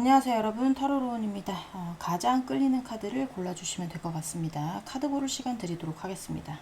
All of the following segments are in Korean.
안녕하세요 여러분, 타로로운입니다. 가장 끌리는 카드를 골라주시면 될 것 같습니다. 카드 고를 시간 드리도록 하겠습니다.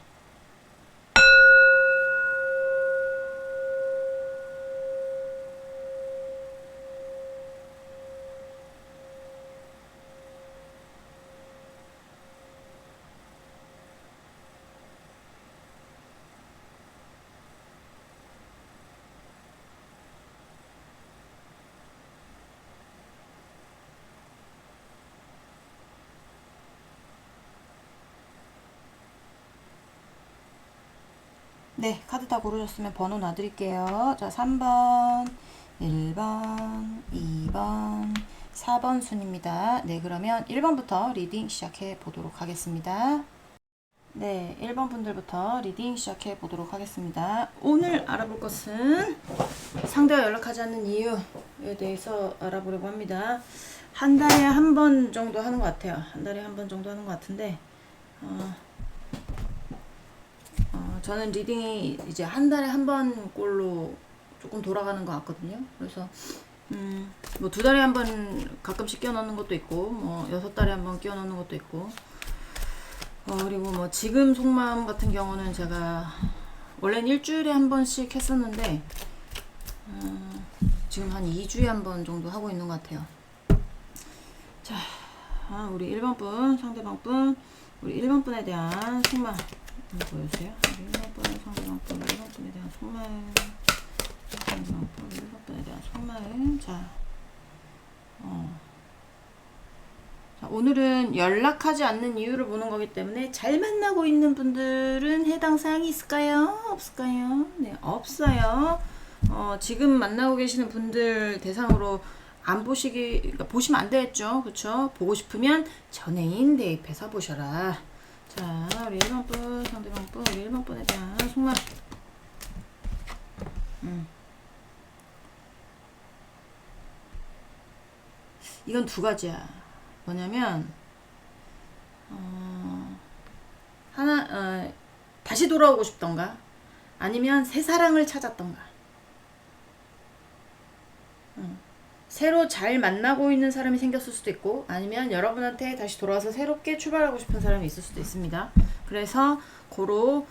네, 카드 다 고르셨으면 번호 놔드릴게요. 자, 3번, 1번, 2번, 4번 순입니다. 네, 그러면 1번부터 리딩 시작해 보도록 하겠습니다. 네, 1번 분들부터 리딩 시작해 보도록 하겠습니다. 오늘 알아볼 것은 상대와 연락하지 않는 이유에 대해서 알아보려고 합니다. 한 달에 한 번 정도 하는 것 같아요. 한 달에 한 번 정도 하는 것 같은데, 저는 리딩이 이제 한 달에 한 번 꼴로 조금 돌아가는 것 같거든요. 그래서 뭐 2달에 한 번 가끔씩 끼워 넣는 것도 있고, 뭐 6달에 한 번 끼워 넣는 것도 있고, 그리고 뭐 지금 속마음 같은 경우는 제가 원래는 일주일에 한 번씩 했었는데 지금 한 2주에 한 번 정도 하고 있는 것 같아요. 자, 우리 1번 분, 상대방 분, 우리 1번 분에 대한 속마음 보여주세요. 1번 분의 상대방 분, 1번 분에 대한 속마음, 상대방 분, 1번 분에 대한 속마음. 자, 자, 오늘은 연락하지 않는 이유를 보는 거기 때문에 잘 만나고 있는 분들은 해당 사항이 있을까요? 없을까요? 네, 없어요. 지금 만나고 계시는 분들 대상으로 안 보시기, 그러니까 보시면 안 되겠죠. 그쵸? 보고 싶으면 전애인 대입해서 보셔라. 자, 우리 1번 분, 상대방 분, 우리 1번 분에 대한 속마음. 이건 두 가지야. 뭐냐면, 다시 돌아오고 싶던가, 아니면 새 사랑을 찾았던가. 새로 잘 만나고 있는 사람이 생겼을 수도 있고, 아니면 여러분한테 다시 돌아와서 새롭게 출발하고 싶은 사람이 있을 수도 있습니다. 그래서 고로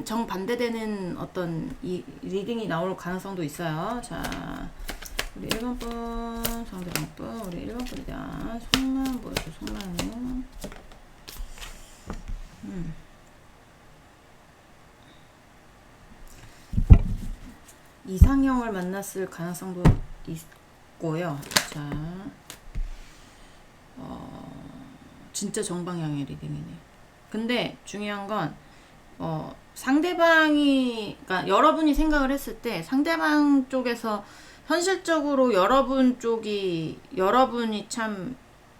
정반대되는 어떤 이 리딩이 나올 가능성도 있어요. 자, 우리 1번 분, 상대방 분, 우리 1번 분에 대한 속마음 보여줘. 속마음. 이상형을 만났을 가능성도 있고요. 자, 진짜 정방향의 리딩이네. 근데 중요한 건 상대방이, 그러니까 여러분이 생각을 했을 때 상대방 쪽에서 현실적으로 여러분이 참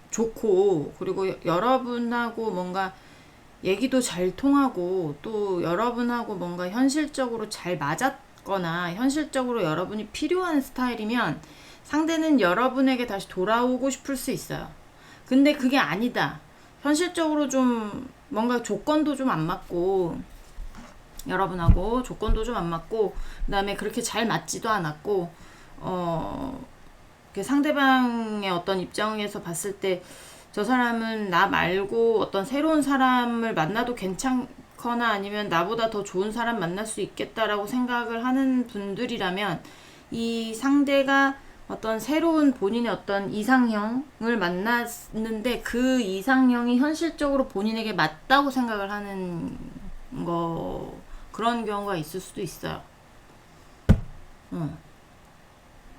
좋고, 그리고 여러분하고 뭔가 얘기도 잘 통하고, 또 여러분하고 뭔가 현실적으로 잘 맞았거나 현실적으로 여러분이 필요한 스타일이면 상대는 여러분에게 다시 돌아오고 싶을 수 있어요. 근데 그게 아니다. 현실적으로 좀 뭔가 조건도 좀 안 맞고, 여러분하고 조건도 좀 안 맞고, 그 다음에 그렇게 잘 맞지도 않았고, 상대방의 어떤 입장에서 봤을 때 저 사람은 나 말고 어떤 새로운 사람을 만나도 괜찮거나 아니면 나보다 더 좋은 사람 만날 수 있겠다라고 생각을 하는 분들이라면, 이 상대가 어떤 새로운 본인의 어떤 이상형을 만났는데 그 이상형이 현실적으로 본인에게 맞다고 생각을 하는 그런 경우가 있을 수도 있어요.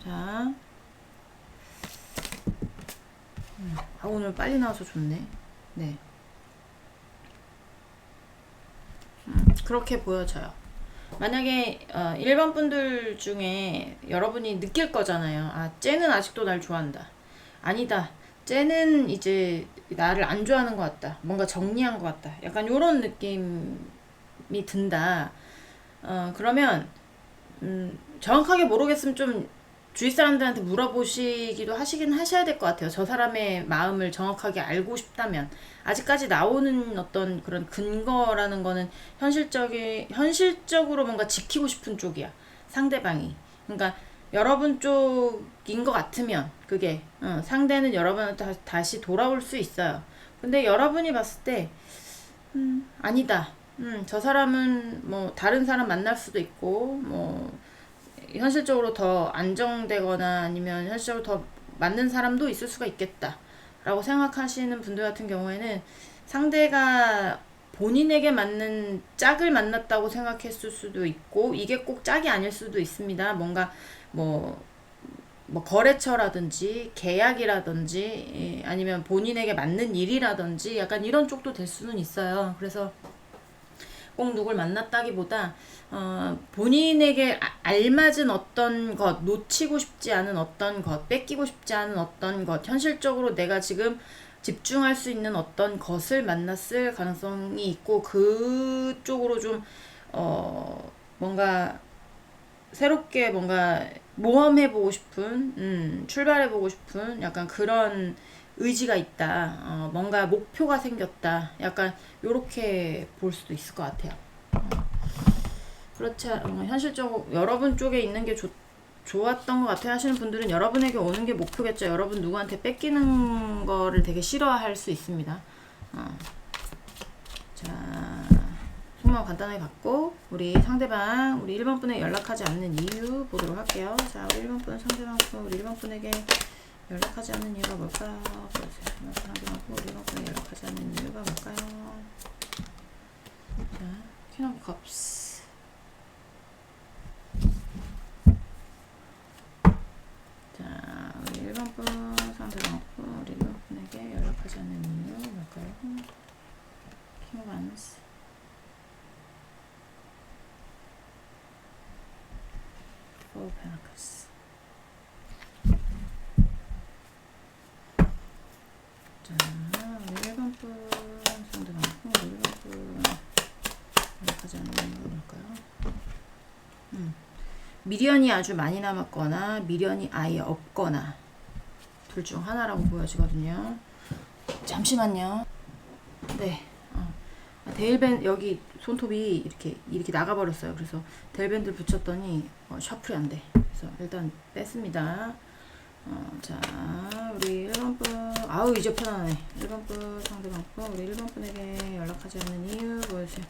자, 오늘 빨리 나와서 좋네. 네. 그렇게 보여져요. 만약에 1번 분들 중에 여러분이 느낄 거잖아요. 아, 쟤는 아직도 날 좋아한다. 아니다. 쟤는 이제 나를 안 좋아하는 것 같다. 뭔가 정리한 것 같다. 약간 요런 느낌이 든다. 그러면 정확하게 모르겠으면 좀 주위 사람들한테 물어보시기도 하셔야 될 것 같아요. 저 사람의 마음을 정확하게 알고 싶다면. 아직까지 나오는 어떤 그런 근거라는 거는 현실적으로 뭔가 지키고 싶은 쪽이야. 상대방이. 그러니까 여러분 쪽인 것 같으면 그게 상대는 여러분한테 다시 돌아올 수 있어요. 근데 여러분이 봤을 때 아니다. 저 사람은 뭐 다른 사람 만날 수도 있고 뭐 현실적으로 더 안정되거나 아니면 현실적으로 더 맞는 사람도 있을 수가 있겠다 라고 생각하시는 분들 같은 경우에는 상대가 본인에게 맞는 짝을 만났다고 생각했을 수도 있고 이게 꼭 짝이 아닐 수도 있습니다. 뭔가 뭐, 뭐 거래처라든지 계약이라든지 아니면 본인에게 맞는 일이라든지 약간 이런 쪽도 될 수는 있어요. 그래서 꼭 누굴 만났다기보다 본인에게 알맞은 어떤 것, 놓치고 싶지 않은 어떤 것, 뺏기고 싶지 않은 어떤 것, 현실적으로 내가 지금 집중할 수 있는 어떤 것을 만났을 가능성이 있고 그쪽으로 좀 뭔가 새롭게 뭔가 모험해보고 싶은 출발해보고 싶은 약간 그런 의지가 있다. 뭔가 목표가 생겼다. 약간 요렇게 볼 수도 있을 것 같아요. 그렇지 현실적으로 여러분 쪽에 있는 게 좋았던 것 같아요 하시는 분들은 여러분에게 오는 게 목표겠죠. 여러분 누구한테 뺏기는 거를 되게 싫어할 수 있습니다. 자, 속마음 간단하게 받고 우리 상대방 우리 1번 분에 연락하지 않는 이유 보도록 할게요. 자, 우리 1번 분 상대방 우리 1번 분에게 연락하지 않는 이유가 뭘까요? 상대방 우리 1번 분에 연락하지 않는 이유가 뭘까요? 자, 퀸 오브 컵스. 자, 우리 1번 분 상대방 우리 1번 분에게 연락하지 않는 이유 뭘까요? 킹 오브 안스. 포 페나클스. 자, 우리 1번 분 상대방 우리 1번 분 연락하지 않는 이유 뭘까요? 미련이 아주 많이 남았거나 미련이 아예 없거나 둘 중 하나라고 보여지거든요. 잠시만요. 네. 데일밴 여기 손톱이 이렇게 나가버렸어요. 그래서 데일밴드 붙였더니 셔플이 안 돼. 그래서 일단 뺐습니다. 자, 우리 1번 분 아우 이제 편하네. 1번 분 상대방 분 우리 1번 분에게 연락하지 않는 이유 보여주세요.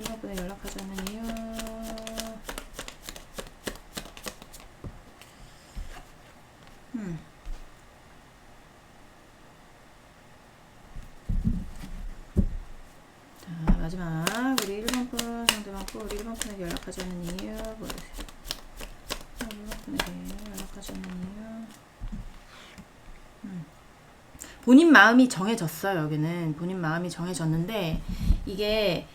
1번 분에게 연락하지 않는 이유 자, 마지막 우리 1번 분 상대방 분 우리 1번 분에게 연락하지 않는 이유 보여주세요. 1번 분에게 연락하지 않는 이유 본인 마음이 정해졌어요. 여기는 본인 마음이 정해졌는데 이게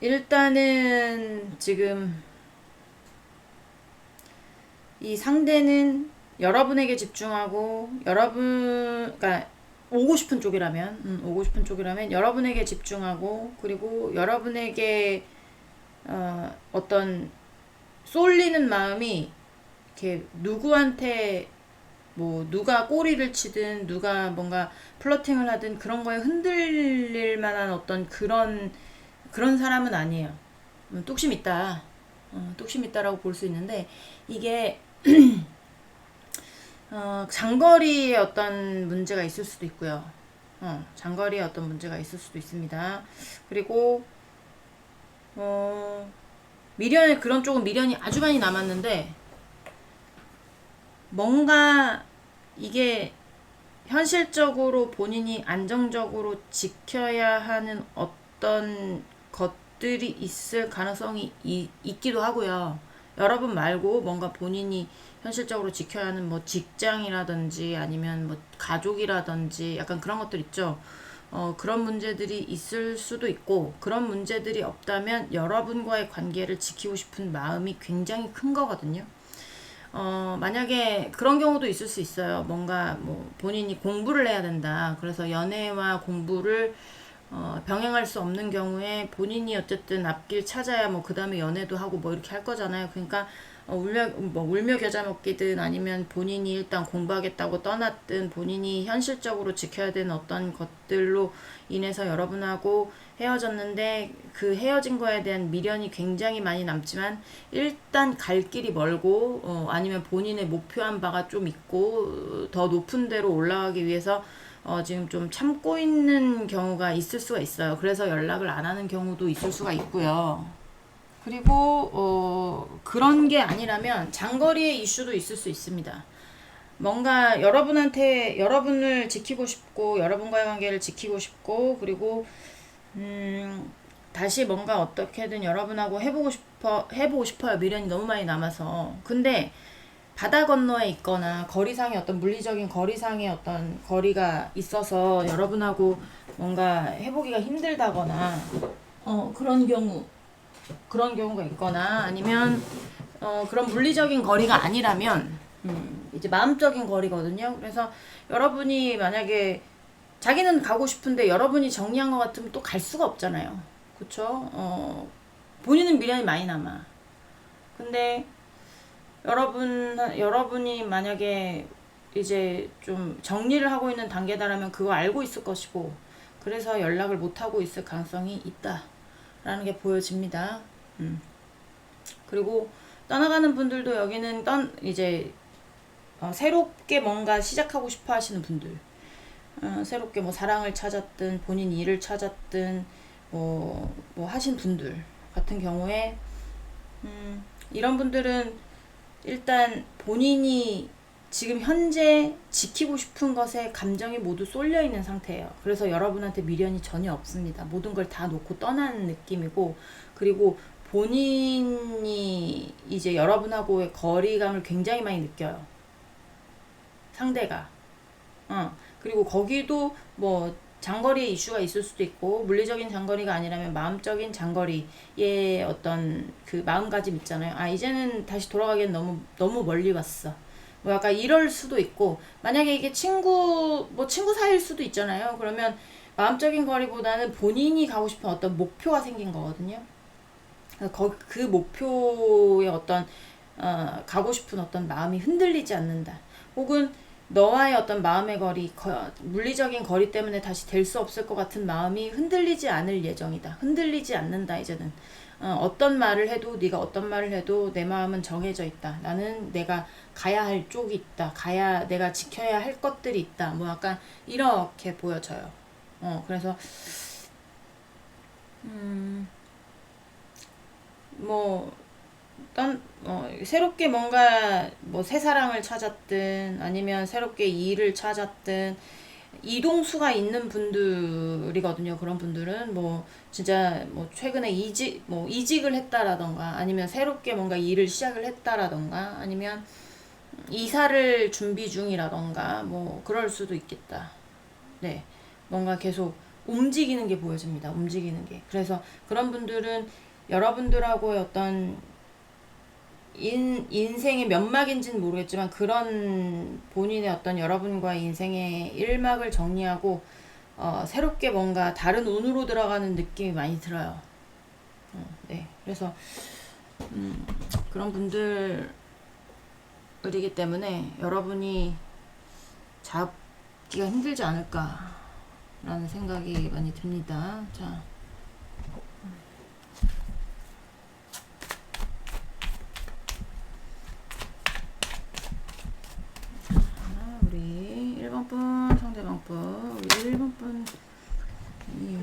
일단은 지금 이 상대는 여러분에게 집중하고 그러니까 오고 싶은 쪽이라면 여러분에게 집중하고 그리고 여러분에게 어떤 쏠리는 마음이 이렇게 누구한테 뭐 누가 꼬리를 치든 누가 뭔가 플러팅을 하든 그런 거에 흔들릴 만한 어떤 그런 사람은 아니에요. 뚝심 있다. 뚝심 있다라고 볼 수 있는데 이게 장거리에 어떤 문제가 있을 수도 있고요. 장거리에 어떤 문제가 있을 수도 있습니다. 그리고 그런 쪽은 미련이 아주 많이 남았는데 뭔가 이게 현실적으로 본인이 안정적으로 지켜야 하는 어떤 것들이 있을 가능성이 있기도 하고요. 여러분 말고 뭔가 본인이 현실적으로 지켜야 하는 뭐 직장이라든지 아니면 뭐 가족이라든지 약간 그런 것들 있죠. 그런 문제들이 있을 수도 있고 그런 문제들이 없다면 여러분과의 관계를 지키고 싶은 마음이 굉장히 큰 거거든요. 만약에 그런 경우도 있을 수 있어요. 뭔가 뭐 본인이 공부를 해야 된다. 그래서 연애와 공부를 병행할 수 없는 경우에 본인이 어쨌든 앞길 찾아야 뭐 그 다음에 연애도 하고 뭐 이렇게 할 거잖아요. 그러니까 울며 겨자 먹기든 아니면 본인이 일단 공부하겠다고 떠났든 본인이 현실적으로 지켜야 되는 어떤 것들로 인해서 여러분하고 헤어졌는데 그 헤어진 거에 대한 미련이 굉장히 많이 남지만 일단 갈 길이 멀고 아니면 본인의 목표한 바가 좀 있고 더 높은 데로 올라가기 위해서 지금 좀 참고 있는 경우가 있을 수가 있어요. 그래서 연락을 안 하는 경우도 있을 수가 있고요. 그리고 그런 게 아니라면 장거리의 이슈도 있을 수 있습니다. 뭔가 여러분을 지키고 싶고 여러분과의 관계를 지키고 싶고 그리고 다시 뭔가 어떻게든 여러분하고 해보고 싶어요. 미련이 너무 많이 남아서. 근데 바다 건너에 있거나 거리상의 어떤 물리적인 거리상의 어떤 거리가 있어서 여러분하고 뭔가 해보기가 힘들다거나 그런 경우가 있거나 아니면 그런 물리적인 거리가 아니라면 이제 마음적인 거리거든요. 그래서 여러분이 만약에 자기는 가고 싶은데 여러분이 정리한 것 같으면 또 갈 수가 없잖아요. 그쵸? 본인은 미련이 많이 남아. 근데 여러분이 만약에 이제 좀 정리를 하고 있는 단계다라면 그거 알고 있을 것이고 그래서 연락을 못 하고 있을 가능성이 있다라는 게 보여집니다. 그리고 떠나가는 분들도 여기는 이제 새롭게 뭔가 시작하고 싶어 하시는 분들, 새롭게 뭐 사랑을 찾았든 본인 일을 찾았든 뭐 하신 분들 같은 경우에 이런 분들은 일단 본인이 지금 현재 지키고 싶은 것에 감정이 모두 쏠려 있는 상태예요. 그래서 여러분한테 미련이 전혀 없습니다. 모든 걸 다 놓고 떠나는 느낌이고, 그리고 본인이 이제 여러분하고의 거리감을 굉장히 많이 느껴요. 상대가. 그리고 거기도 뭐 장거리의 이슈가 있을 수도 있고 물리적인 장거리가 아니라면 마음적인 장거리의 어떤 그 마음가짐 있잖아요. 아 이제는 다시 돌아가기엔 너무 멀리 왔어. 뭐 약간 이럴 수도 있고 만약에 이게 친구 사이일 수도 있잖아요. 그러면 마음적인 거리보다는 본인이 가고 싶은 어떤 목표가 생긴 거거든요. 그 목표의 어떤 가고 싶은 어떤 마음이 흔들리지 않는다. 혹은 너와의 어떤 마음의 거리, 물리적인 거리 때문에 다시 될 수 없을 것 같은 마음이 흔들리지 않을 예정이다. 흔들리지 않는다 이제는. 어떤 말을 해도 네가 어떤 말을 해도 내 마음은 정해져 있다. 나는 내가 가야 할 쪽이 있다. 내가 지켜야 할 것들이 있다. 뭐 약간 이렇게 보여져요. 그래서 새롭게 뭔가 새 사랑을 찾았든 아니면 새롭게 일을 찾았든 이동수가 있는 분들이거든요. 그런 분들은 진짜 최근에 이직을 했다라던가 아니면 새롭게 뭔가 일을 시작을 했다라던가 아니면 이사를 준비 중이라던가 그럴 수도 있겠다. 네. 뭔가 계속 움직이는 게 보여집니다. 움직이는 게. 그래서 그런 분들은 여러분들하고의 어떤 인생의 면막인지는 모르겠지만 그런 본인의 어떤 여러분과의 인생의 일막을 정리하고 새롭게 뭔가 다른 운으로 들어가는 느낌이 많이 들어요. 네. 그래서 그런 분들이기 때문에 여러분이 잡기가 힘들지 않을까라는 생각이 많이 듭니다. 자. 우리 1번분 상대방분 우리 1번분 이유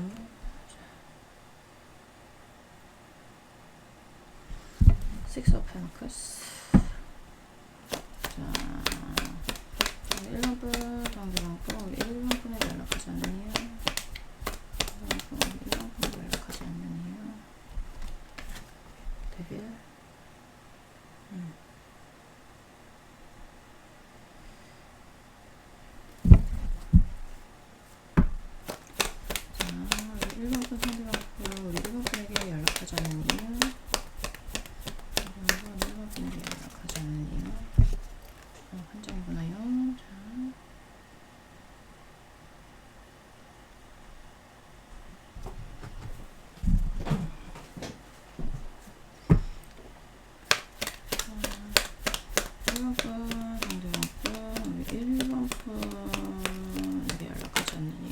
Six of Pentacles. 자 1번분 상대방분 우리 1번분에 연락하지 않는 이유 1번분에 연락하지 않는 이유 데빌 우리 1번분에게 연락하지 않는 이유 1번분에게 연락하지 않는 이유 한 장이구나요. 자 1번 분 상대방분 우리 1번 분에게 연락하지 않는 이유.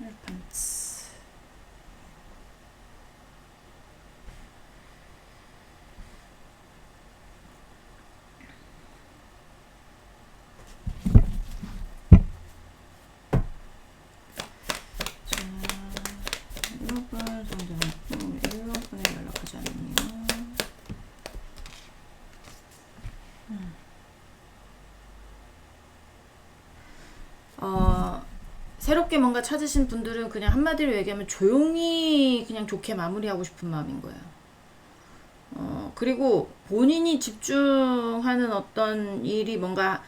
8판츠. 새롭게 뭔가 찾으신 분들은 그냥 한마디로 얘기하면 조용히 그냥 좋게 마무리하고 싶은 마음인 거예요. 그리고 본인이 집중하는 어떤 일이 뭔가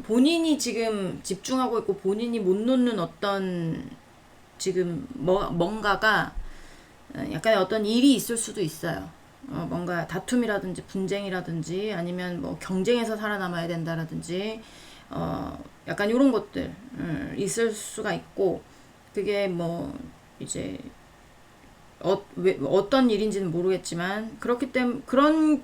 본인이 지금 집중하고 있고 본인이 못 놓는 어떤 지금 뭔가가 약간의 어떤 일이 있을 수도 있어요. 뭔가 다툼이라든지 분쟁이라든지 아니면 뭐 경쟁에서 살아남아야 된다라든지 약간 이런 것들 있을 수가 있고 그게 뭐 이제 어떤 일인지는 모르겠지만 그렇기 때문에 그런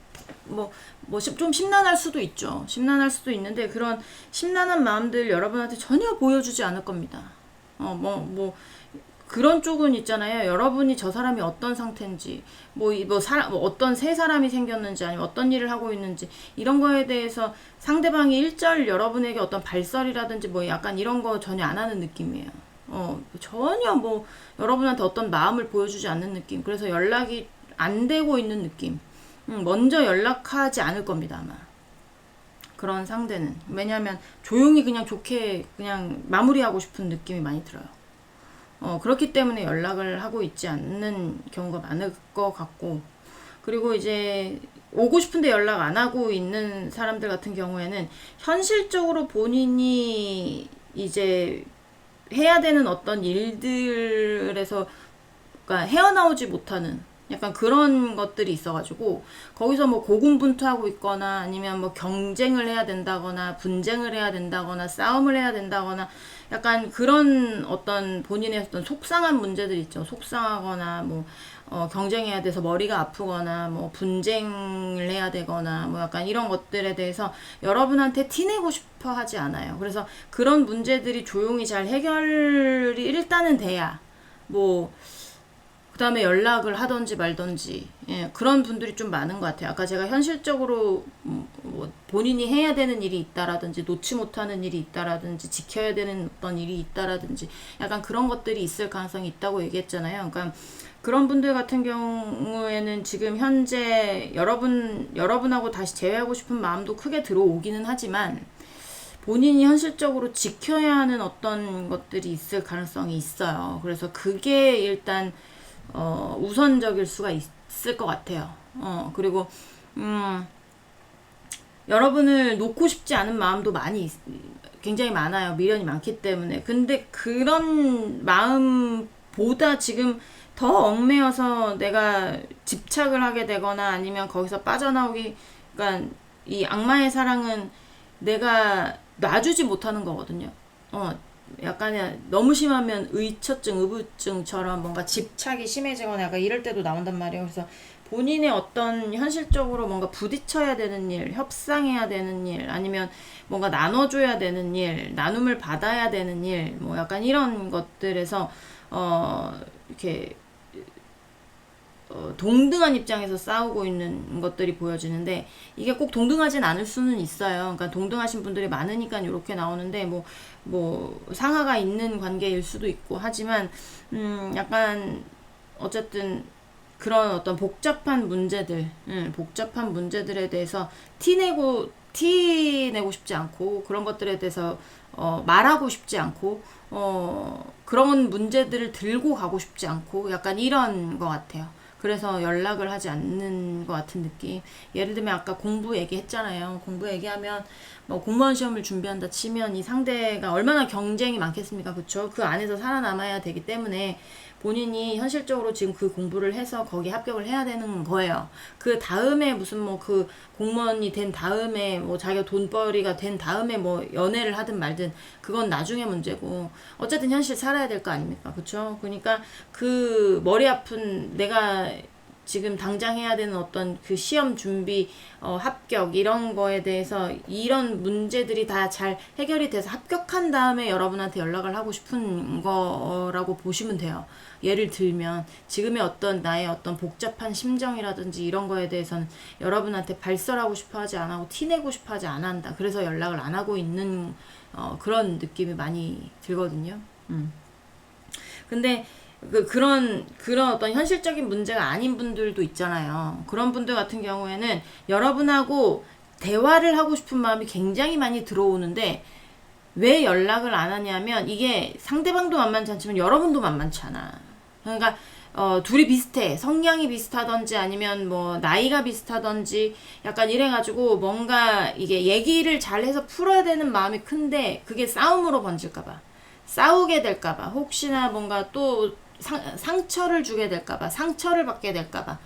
좀 심란할 수도 있죠. 심란할 수도 있는데 그런 심란한 마음들 여러분한테 전혀 보여주지 않을 겁니다. 그런 쪽은 있잖아요. 여러분이 저 사람이 어떤 상태인지, 어떤 새 사람이 생겼는지, 아니면 어떤 일을 하고 있는지, 이런 거에 대해서 상대방이 일절 여러분에게 어떤 발설이라든지 약간 이런 거 전혀 안 하는 느낌이에요. 전혀 여러분한테 어떤 마음을 보여주지 않는 느낌. 그래서 연락이 안 되고 있는 느낌. 먼저 연락하지 않을 겁니다, 아마. 그런 상대는. 왜냐면 조용히 그냥 좋게 그냥 마무리하고 싶은 느낌이 많이 들어요. 그렇기 때문에 연락을 하고 있지 않는 경우가 많을 것 같고, 그리고 이제 오고 싶은데 연락 안 하고 있는 사람들 같은 경우에는 현실적으로 본인이 이제 해야 되는 어떤 일들에서 그러니까 헤어나오지 못하는 약간 그런 것들이 있어가지고 거기서 고군분투하고 있거나 아니면 경쟁을 해야 된다거나 분쟁을 해야 된다거나 싸움을 해야 된다거나 약간 그런 어떤 본인의 어떤 속상한 문제들 있죠. 속상하거나 경쟁해야 돼서 머리가 아프거나 분쟁을 해야 되거나 약간 이런 것들에 대해서 여러분한테 티내고 싶어 하지 않아요. 그래서 그런 문제들이 조용히 잘 해결이 일단은 돼야 그 다음에 연락을 하던지 말던지 그런 분들이 좀 많은 것 같아요. 아까 제가 현실적으로 본인이 해야 되는 일이 있다라든지 놓지 못하는 일이 있다라든지 지켜야 되는 어떤 일이 있다라든지 약간 그런 것들이 있을 가능성이 있다고 얘기했잖아요. 그러니까 그런 분들 같은 경우에는 지금 현재 여러분하고 다시 재회하고 싶은 마음도 크게 들어오기는 하지만 본인이 현실적으로 지켜야 하는 어떤 것들이 있을 가능성이 있어요. 그래서 그게 일단 우선적일 수가 있을 것 같아요. 그리고 여러분을 놓고 싶지 않은 마음도 굉장히 많아요. 미련이 많기 때문에. 근데 그런 마음보다 지금 더 얽매여서 내가 집착을 하게 되거나 아니면 거기서 빠져나오기, 그러니까 이 악마의 사랑은 내가 놔주지 못하는 거거든요. 약간 너무 심하면 의처증, 의부증처럼 뭔가 집착이 심해지거나 약간 이럴 때도 나온단 말이에요. 그래서 본인의 어떤 현실적으로 뭔가 부딪혀야 되는 일, 협상해야 되는 일, 아니면 뭔가 나눠줘야 되는 일, 나눔을 받아야 되는 일, 약간 이런 것들에서 이렇게 동등한 입장에서 싸우고 있는 것들이 보여지는데 이게 꼭 동등하진 않을 수는 있어요. 그러니까 동등하신 분들이 많으니까 이렇게 나오는데 상하가 있는 관계일 수도 있고 하지만 약간 어쨌든 그런 어떤 복잡한 문제들에 대해서 티내고 싶지 않고 그런 것들에 대해서 말하고 싶지 않고 그런 문제들을 들고 가고 싶지 않고 약간 이런 것 같아요. 그래서 연락을 하지 않는 것 같은 느낌. 예를 들면 아까 공부 얘기했잖아요. 공부 얘기하면 공무원 시험을 준비한다 치면 이 상대가 얼마나 경쟁이 많겠습니까? 그쵸? 그 안에서 살아남아야 되기 때문에 본인이 현실적으로 지금 그 공부를 해서 거기 합격을 해야 되는 거예요. 그 다음에 무슨 그 공무원이 된 다음에 자기가 돈벌이가 된 다음에 연애를 하든 말든 그건 나중에 문제고 어쨌든 현실 살아야 될 거 아닙니까? 그쵸? 그러니까 그 머리 아픈 내가 지금 당장 해야 되는 어떤 그 시험 준비, 합격 이런 거에 대해서 이런 문제들이 다 잘 해결이 돼서 합격한 다음에 여러분한테 연락을 하고 싶은 거라고 보시면 돼요. 예를 들면 지금의 어떤 나의 어떤 복잡한 심정이라든지 이런 거에 대해서는 여러분한테 발설하고 싶어 하지 안 하고 티내고 싶어 하지 안 한다. 그래서 연락을 안 하고 있는 그런 느낌이 많이 들거든요. 근데 그런 어떤 현실적인 문제가 아닌 분들도 있잖아요. 그런 분들 같은 경우에는 여러분하고 대화를 하고 싶은 마음이 굉장히 많이 들어오는데 왜 연락을 안 하냐면 이게 상대방도 만만치 않지만 여러분도 만만치 않아. 그러니까 둘이 비슷해. 성향이 비슷하던지 아니면 뭐 나이가 비슷하던지 약간 이래가지고 뭔가 이게 얘기를 잘해서 풀어야 되는 마음이 큰데 그게 싸움으로 번질까봐, 싸우게 될까봐, 혹시나 뭔가 또 상처를 주게 될까봐, 상처를 받게 될까봐,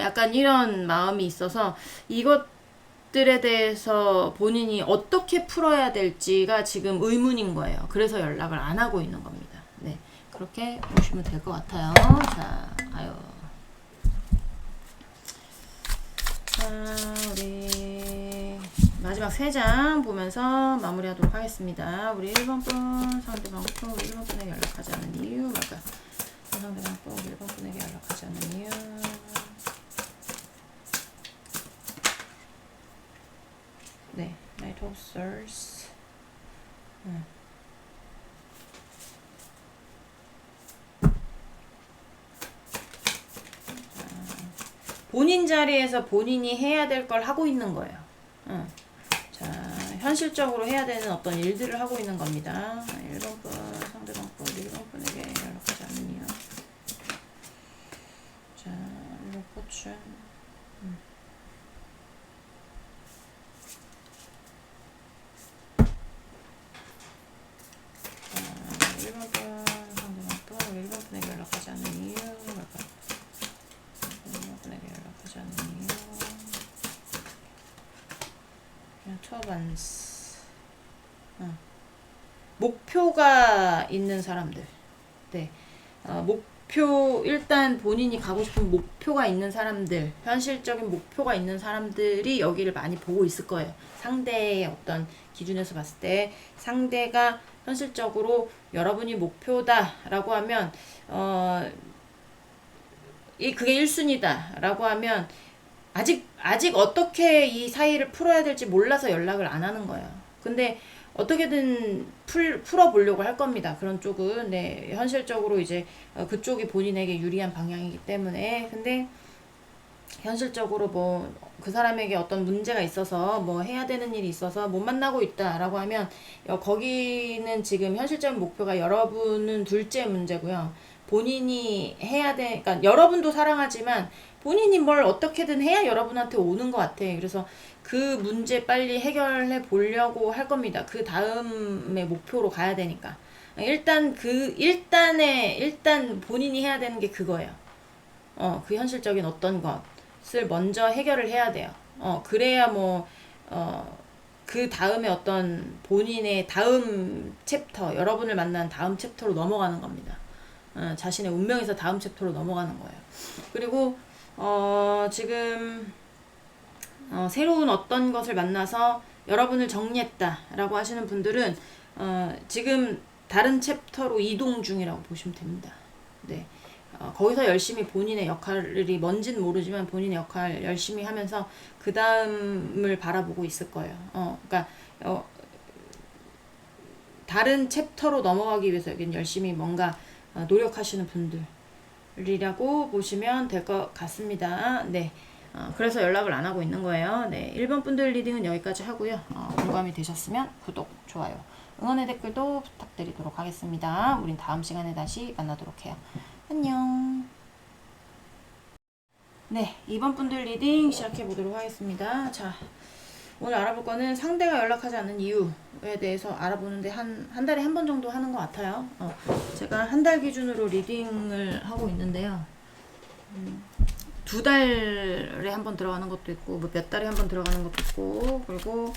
약간 이런 마음이 있어서 이것들에 대해서 본인이 어떻게 풀어야 될지가 지금 의문인 거예요. 그래서 연락을 안 하고 있는 겁니다. 네, 그렇게 보시면 될 것 같아요. 자, 우리 마지막 3장 보면서 마무리하도록 하겠습니다. 우리 1번 분 상대방 꼭 1번 분에게 연락하지 않은 이유 뭘까? 상대방 꼭 1번 분에게 연락하지 않은 이유. 네, Knight of Swords. 본인 자리에서 본인이 해야 될 걸 하고 있는 거예요. 자, 현실적으로 해야 되는 어떤 일들을 하고 있는 겁니다. 1번 분, 상대방 분, 1번 분에게 연락하지 않는 이유. 자, 1번 포춘. 자, 1번 분, 상대방 분, 1번 분에게 연락하지 않는 이유. 뭘까? 1번 분에게 연락하지 않는 이유. 투어반스. 목표가 있는 사람들. 네. 일단 본인이 가고 싶은 목표가 있는 사람들, 현실적인 목표가 있는 사람들이 여기를 많이 보고 있을 거예요. 상대의 어떤 기준에서 봤을 때, 상대가 현실적으로 여러분이 목표다라고 하면, 그게 1순위다 라고 하면, 아직 어떻게 이 사이를 풀어야 될지 몰라서 연락을 안 하는 거예요. 근데 어떻게든 풀어보려고 할 겁니다. 그런 쪽은. 네, 현실적으로 이제 그쪽이 본인에게 유리한 방향이기 때문에. 근데 현실적으로 뭐 그 사람에게 어떤 문제가 있어서 뭐 해야 되는 일이 있어서 못 만나고 있다라고 하면 거기는 지금 현실적인 목표가 여러분은 둘째 문제고요. 본인이 해야 돼. 그러니까 여러분도 사랑하지만 본인이 뭘 어떻게든 해야 여러분한테 오는 것 같아. 그래서 그 문제 빨리 해결해 보려고 할 겁니다. 그 다음에 목표로 가야 되니까. 일단 일단 본인이 해야 되는 게 그거예요. 그 현실적인 어떤 것을 먼저 해결을 해야 돼요. 그래야 그 다음에 어떤 본인의 다음 챕터, 여러분을 만난 다음 챕터로 넘어가는 겁니다. 자신의 운명에서 다음 챕터로 넘어가는 거예요. 그리고 지금 새로운 어떤 것을 만나서 여러분을 정리했다라고 하시는 분들은 지금 다른 챕터로 이동 중이라고 보시면 됩니다. 네. 거기서 열심히 본인의 역할이 뭔지는 모르지만 본인의 역할 열심히 하면서 그 다음을 바라보고 있을 거예요. 그러니까 다른 챕터로 넘어가기 위해서 여기는 열심히 뭔가 노력하시는 분들이라고 보시면 될 것 같습니다. 네. 그래서 연락을 안 하고 있는 거예요. 네. 1번 분들 리딩은 여기까지 하고요. 공감이 되셨으면 구독, 좋아요, 응원의 댓글도 부탁드리도록 하겠습니다. 우린 다음 시간에 다시 만나도록 해요. 안녕. 네, 2번 분들 리딩 시작해 보도록 하겠습니다. 자, 오늘 알아볼 거는 상대가 연락하지 않는 이유에 대해서 알아보는데 한 달에 한 번 정도 하는 것 같아요. 제가 한 달 기준으로 리딩을 하고 있는데요. 2달에 한 번 들어가는 것도 있고, 뭐 몇 달에 한 번 들어가는 것도 있고, 그리고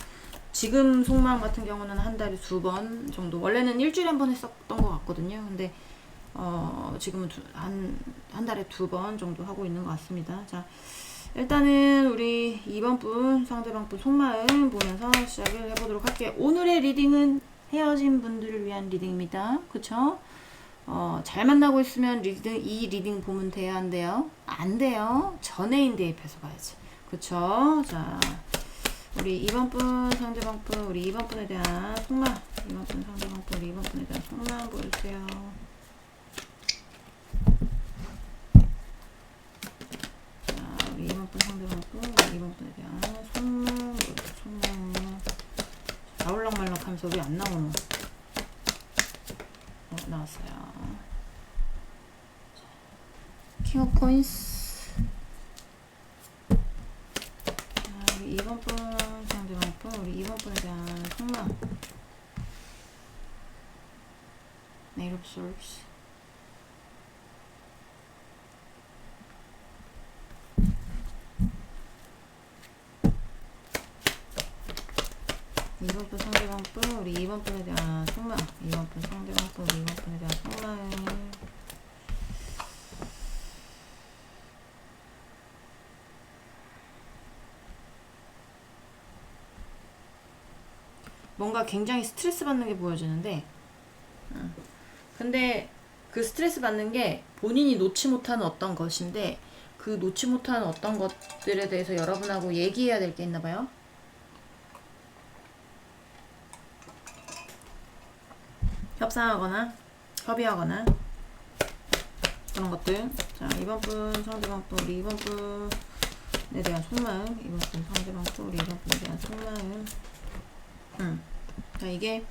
지금 속마음 같은 경우는 한 달에 2번 정도. 원래는 일주일에 한 번 했었던 것 같거든요. 근데 지금은 한 달에 2번 정도 하고 있는 것 같습니다. 자, 일단은 우리 2번 분, 상대방 분 속마음 보면서 시작을 해보도록 할게요. 오늘의 리딩은 헤어진 분들을 위한 리딩입니다. 그쵸? 잘 만나고 있으면 이 리딩 보면 돼야 안 돼요? 안 돼요. 전애인 대입해서 봐야지. 그쵸? 자, 우리 2번 분, 상대방 분, 우리 2번 분에 대한 속마음, 2번 분, 상대방 분, 우리 2번 분에 대한 속마음 보여주세요. 자, 우리 2번 분, 상대방 분, 우리 2번 분에 대한 속마음 보여주세요. 속마음. 나올락말락 하면서 왜 안 나오노? 나왔어요. 킹 오브 코인스. 우리 2번 분, 상대방 분, 우리 2번 분에 대한 속마음. 네일 오브 솔스. 이번 분 상대방 분, 우리 2번 분에 대한 속마음. 2번 분 상대방 분, 우리 2번 분에 대한 속마음. 뭔가 굉장히 스트레스 받는 게 보여지는데, 근데 그 스트레스 받는 게 본인이 놓지 못하는 어떤 것인데, 그 놓지 못하는 어떤 것들에 대해서 여러분하고 얘기해야 될 게 있나 봐요. 협상하거나 협의하거나 그런 것들. 자, 2번 분 상대방 분, 우리 2번 분에 대한 속마음. 2번 분 상대방 분, 우리 2번 분에 대한 속마음. 자, 이게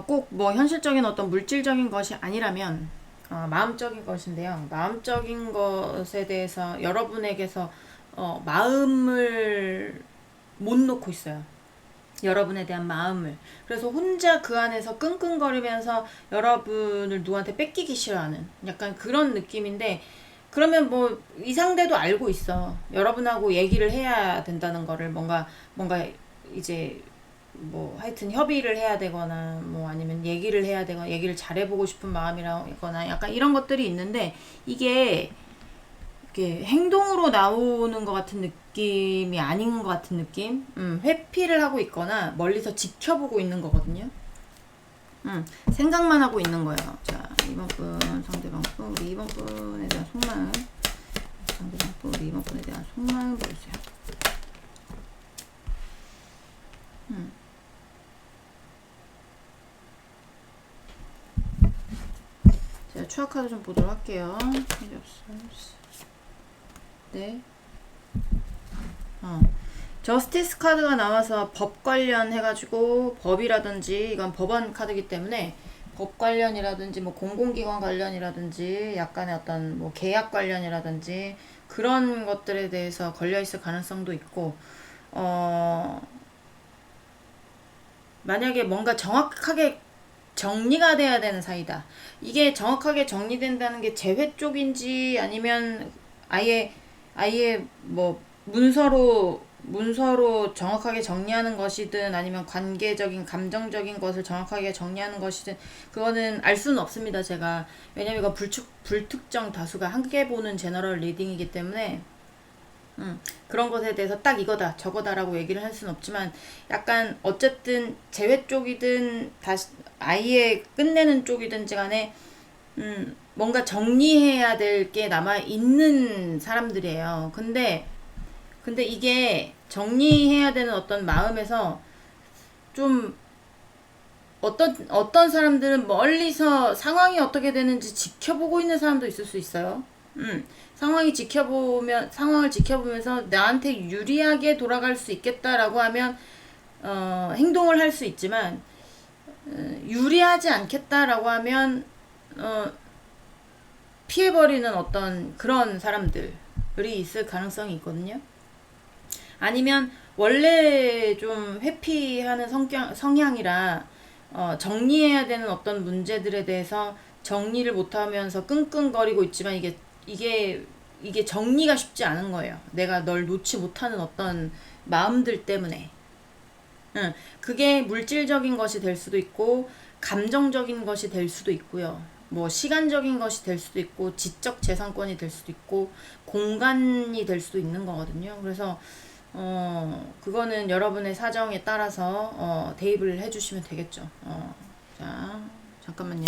꼭 뭐 현실적인 어떤 물질적인 것이 아니라면 마음적인 것인데요. 마음적인 것에 대해서 여러분에게서 마음을 못 놓고 있어요. 여러분에 대한 마음을. 그래서 혼자 그 안에서 끙끙거리면서 여러분을 누구한테 뺏기기 싫어하는 약간 그런 느낌인데, 그러면 뭐 이 상대도 알고 있어. 여러분하고 얘기를 해야 된다는 거를. 뭔가 이제 뭐 하여튼 협의를 해야 되거나 뭐 아니면 얘기를 해야 되거나 얘기를 잘해보고 싶은 마음이라거나 약간 이런 것들이 있는데, 이게 행동으로 나오는 것 같은 느낌이 아닌 것 같은 느낌? 회피를 하고 있거나 멀리서 지켜보고 있는 거거든요. 생각만 하고 있는 거예요. 자, 2번 분, 상대방 분, 우리 2번 분에 대한 속마음. 상대방 분, 우리 2번 분에 대한 속마음 보여주세요. 제가 추억 카드 좀 보도록 할게요. 네. 저스티스 카드가 나와서 법 관련 해가지고, 법이라든지 이건 법원 카드이기 때문에 법 관련이라든지 뭐 공공기관 관련이라든지 약간의 어떤 뭐 계약 관련이라든지 그런 것들에 대해서 걸려 있을 가능성도 있고, 만약에 뭔가 정확하게 정리가 돼야 되는 사이다. 이게 정확하게 정리된다는 게 재회 쪽인지 아니면 아예 뭐 문서로 정확하게 정리하는 것이든 아니면 관계적인 감정적인 것을 정확하게 정리하는 것이든 그거는 알 수는 없습니다. 제가. 왜냐면 이거 불특정 다수가 함께 보는 제너럴 리딩이기 때문에 그런 것에 대해서 딱 이거다 저거다라고 얘기를 할 수는 없지만, 약간 어쨌든 재회 쪽이든 다시 아예 끝내는 쪽이든지 간에 뭔가 정리해야 될 게 남아 있는 사람들이에요. 근데 이게 정리해야 되는 어떤 마음에서 좀 어떤 사람들은 멀리서 상황이 어떻게 되는지 지켜보고 있는 사람도 있을 수 있어요. 상황을 지켜보면서 나한테 유리하게 돌아갈 수 있겠다라고 하면 행동을 할 수 있지만, 유리하지 않겠다라고 하면 피해버리는 어떤 그런 사람들이 있을 가능성이 있거든요. 아니면 원래 좀 회피하는 성향이라 정리해야 되는 어떤 문제들에 대해서 정리를 못하면서 끙끙거리고 있지만, 이게 정리가 쉽지 않은 거예요. 내가 널 놓지 못하는 어떤 마음들 때문에. 그게 물질적인 것이 될 수도 있고 감정적인 것이 될 수도 있고요. 뭐 시간적인 것이 될 수도 있고 지적 재산권이 될 수도 있고 공간이 될 수도 있는 거거든요. 그래서 그거는 여러분의 사정에 따라서 대입을 해주시면 되겠죠. 자, 잠깐만요.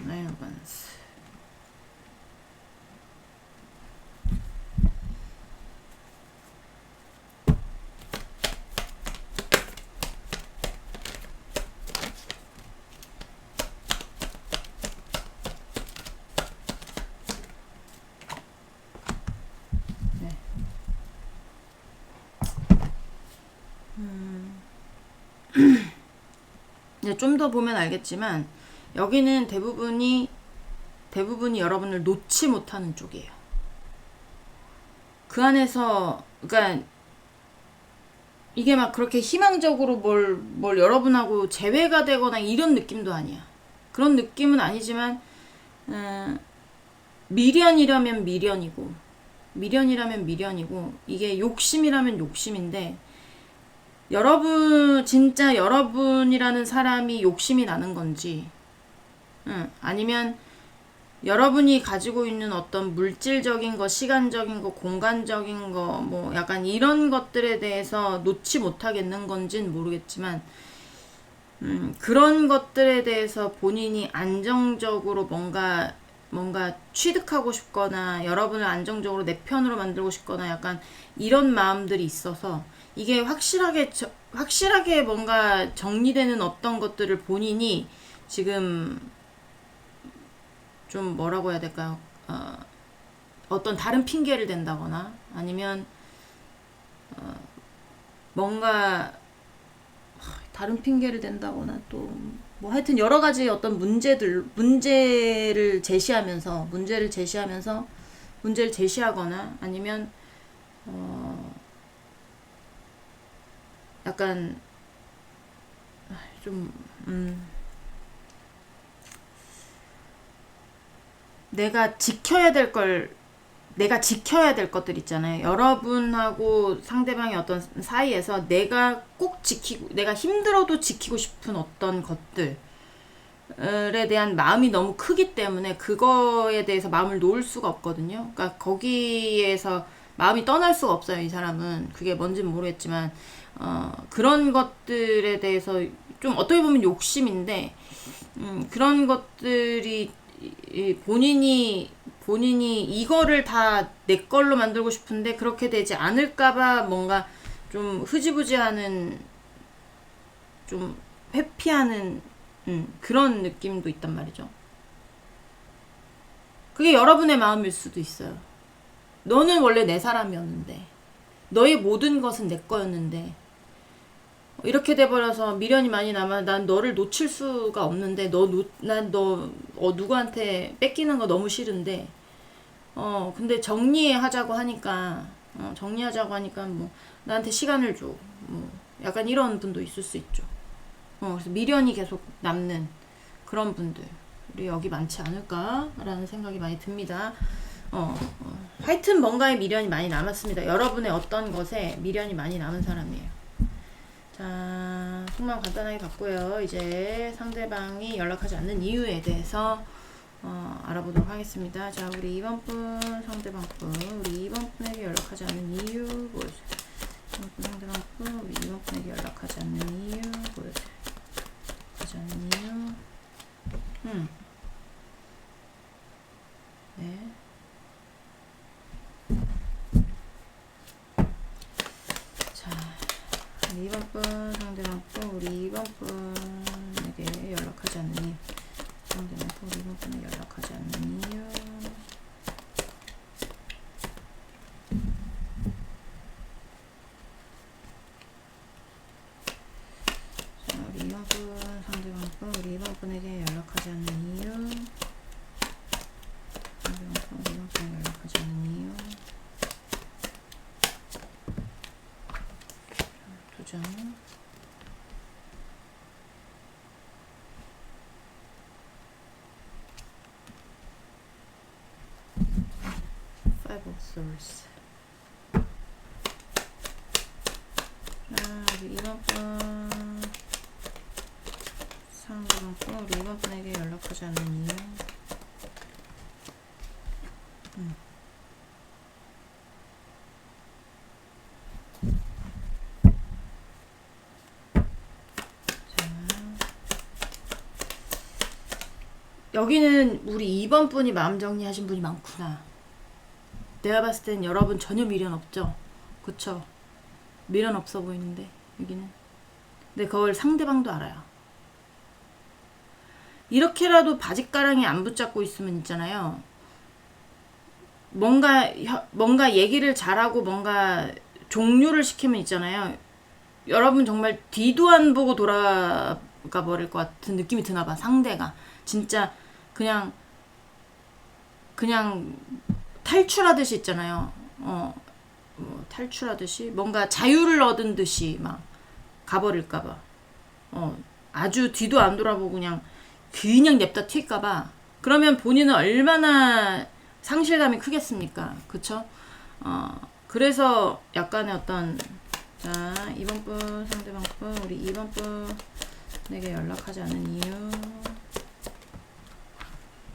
나인 오브 원스. 좀 더 보면 알겠지만 여기는 대부분이 여러분을 놓지 못하는 쪽이에요. 그 안에서 그러니까 이게 막 그렇게 희망적으로 뭘 여러분하고 재회가 되거나 이런 느낌도 아니야. 그런 느낌은 아니지만 미련이라면 미련이고 이게 욕심이라면 욕심인데 진짜 여러분이라는 사람이 욕심이 나는 건지, 아니면 여러분이 가지고 있는 어떤 물질적인 거, 시간적인 거, 공간적인 거, 뭐 약간 이런 것들에 대해서 놓지 못하겠는 건지는 모르겠지만, 그런 것들에 대해서 본인이 안정적으로 뭔가 취득하고 싶거나 여러분을 안정적으로 내 편으로 만들고 싶거나 약간 이런 마음들이 있어서 이게 확실하게 뭔가 정리되는 어떤 것들을 본인이 지금 좀 뭐라고 해야 될까요? 어떤 다른 핑계를 댄다거나 아니면 뭔가 다른 핑계를 댄다거나 또 뭐 하여튼 여러 가지 어떤 문제를 제시하거나 아니면 약간 좀 내가 지켜야 될 것들 있잖아요. 여러분하고 상대방의 어떤 사이에서 내가 힘들어도 지키고 싶은 어떤 것들에 대한 마음이 너무 크기 때문에 그거에 대해서 마음을 놓을 수가 없거든요. 그러니까 거기에서 마음이 떠날 수가 없어요. 이 사람은. 그게 뭔지는 모르겠지만 그런 것들에 대해서 좀 어떻게 보면 욕심인데 그런 것들이 본인이 이거를 다 내 걸로 만들고 싶은데 그렇게 되지 않을까봐 뭔가 좀 흐지부지하는, 좀 회피하는 그런 느낌도 있단 말이죠. 그게 여러분의 마음일 수도 있어요. 너는 원래 내 사람이었는데, 너의 모든 것은 내 거였는데 이렇게 돼버려서 미련이 많이 남아. 난 너를 놓칠 수가 없는데 난 누구한테 뺏기는 거 너무 싫은데 근데 정리하자고 하니까 뭐 나한테 시간을 줘. 뭐 약간 이런 분도 있을 수 있죠. 그래서 미련이 계속 남는 그런 분들이 여기 많지 않을까라는 생각이 많이 듭니다. 하여튼 뭔가에 미련이 많이 남았습니다. 여러분의 어떤 것에 미련이 많이 남은 사람이에요. 자, 속마음 간단하게 봤고요. 이제 상대방이 연락하지 않는 이유에 대해서 알아보도록 하겠습니다. 자, 우리 2번 분, 상대방 분, 우리 2번 분에게 연락하지 않는 이유 보여주세요. 2번 분, 상대방 분, 우리 2번 분에게 연락하지 않는 이유 보여주세요. 하지 않는 이유. 네. 자, 2번 분, 상대방 분, 우리 2번 분에게 연락하지 않는 이유. 상대방 분, 2번 분에게 연락하지 않는 이유. 자, 우리 2번 분, 상대방 분, 우리 2번 분에게 연락하지 않는 이유. 상대방 분, 우리 2번 분에게 연락하지 않는 이유. 2장. Five of Swords. 우리 2번 분 상대방 분 우리 2번 분에게 연락하지 않는 이유. 여기는 우리 2번 분이 마음 정리하신 분이 많구나. 내가 봤을 땐 여러분 전혀 미련 없죠? 그쵸? 미련 없어 보이는데 여기는. 근데 그걸 상대방도 알아요. 이렇게라도 바짓가랑이 안 붙잡고 있으면 있잖아요. 뭔가 얘기를 잘하고 뭔가 종료를 시키면 있잖아요. 여러분 정말 뒤도 안 보고 돌아가 버릴 것 같은 느낌이 드나봐. 상대가 진짜 그냥 탈출하듯이 있잖아요. 뭐 탈출하듯이 뭔가 자유를 얻은 듯이 막 가버릴까봐. 아주 뒤도 안 돌아보고 그냥 냅다 튈까봐. 그러면 본인은 얼마나 상실감이 크겠습니까? 그쵸? 그래서 약간의 어떤, 자, 2번 분, 상대방 분, 우리 2번 분에게 연락하지 않은 이유.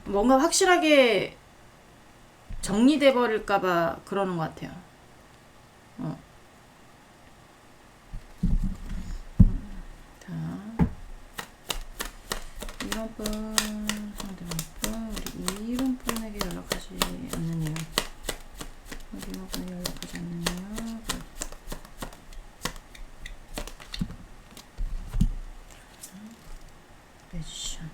뭔가 확실하게 정리돼 버릴까봐 그러는 것 같아요. 자, 2번 분, 상대방 분, 우리 2번 분에게 연락하지 않는 이유. 우리 2번 분에게 연락하지 않는 이유. 매지션.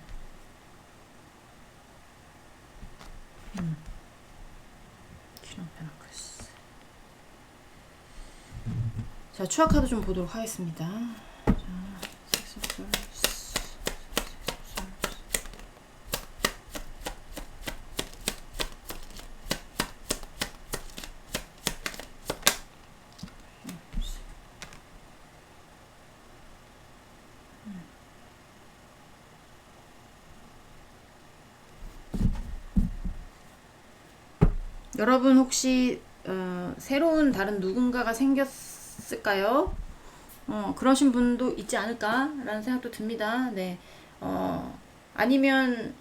자, 추가 카드 좀 보도록 하겠습니다. 자, 여러분 혹시 새로운 다른 누군가가 생겼을까요? 그러신 분도 있지 않을까라는 생각도 듭니다. 네. 아니면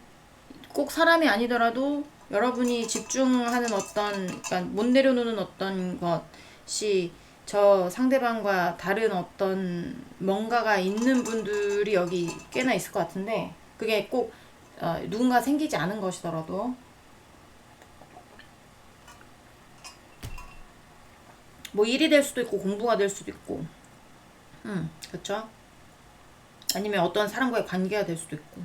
꼭 사람이 아니더라도 여러분이 집중하는 어떤, 그러니까 못 내려놓는 어떤 것이 저 상대방과 다른 어떤 뭔가가 있는 분들이 여기 꽤나 있을 것 같은데, 그게 꼭 누군가 생기지 않은 것이더라도 뭐 일이 될 수도 있고 공부가 될 수도 있고, 그쵸? 아니면 어떤 사람과의 관계가 될 수도 있고,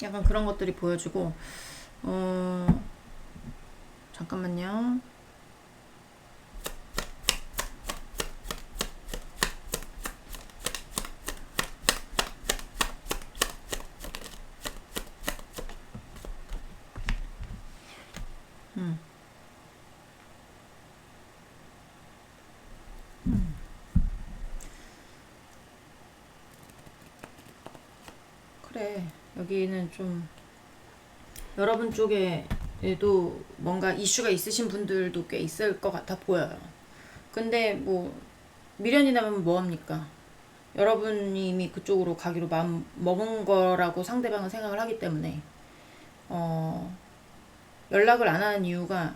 약간 그런 것들이 보여지고, 잠깐만요. 그래, 여기는 좀 여러분 쪽에도 뭔가 이슈가 있으신 분들도 꽤 있을 것 같아 보여요. 근데 뭐 미련이 남으면 뭐합니까? 여러분이 이미 그쪽으로 가기로 마음 먹은 거라고 상대방은 생각을 하기 때문에 연락을 안 하는 이유가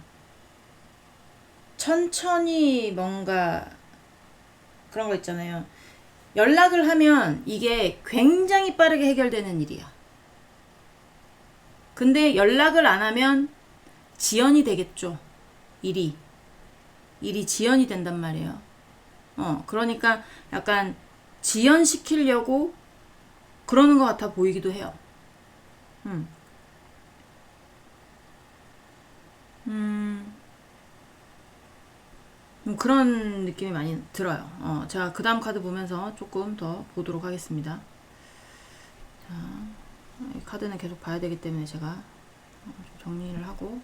천천히 뭔가 그런 거 있잖아요. 연락을 하면 이게 굉장히 빠르게 해결되는 일이야. 근데 연락을 안 하면 지연이 되겠죠. 일이 지연이 된단 말이에요. 그러니까 약간 지연시키려고 그러는 것 같아 보이기도 해요. 그런 느낌이 많이 들어요. 제가 그 다음 카드 보면서 조금 더 보도록 하겠습니다. 자, 이 카드는 계속 봐야 되기 때문에 제가 좀 정리를 하고.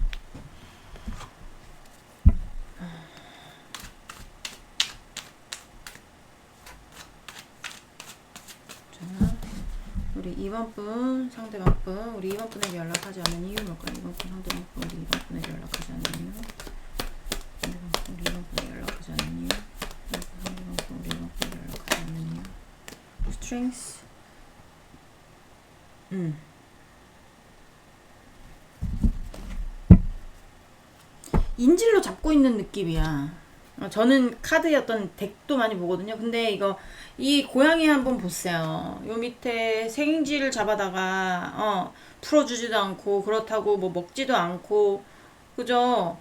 자, 우리 2번 분, 상대방 분, 우리 2번 분에게 연락하지 않는 이유 뭘까요? 2번 분, 상대방 분, 우리 2번 분에게 연락하지 않는 이유. 우리 2번 분에게 연락하지 strength. 인질로 잡고 있는 느낌이야. 저는 카드의 어떤 덱도 많이 보거든요. 근데 이 고양이 한번 보세요. 요 밑에 생쥐를 잡아다가 풀어주지도 않고 그렇다고 뭐 먹지도 않고 그죠?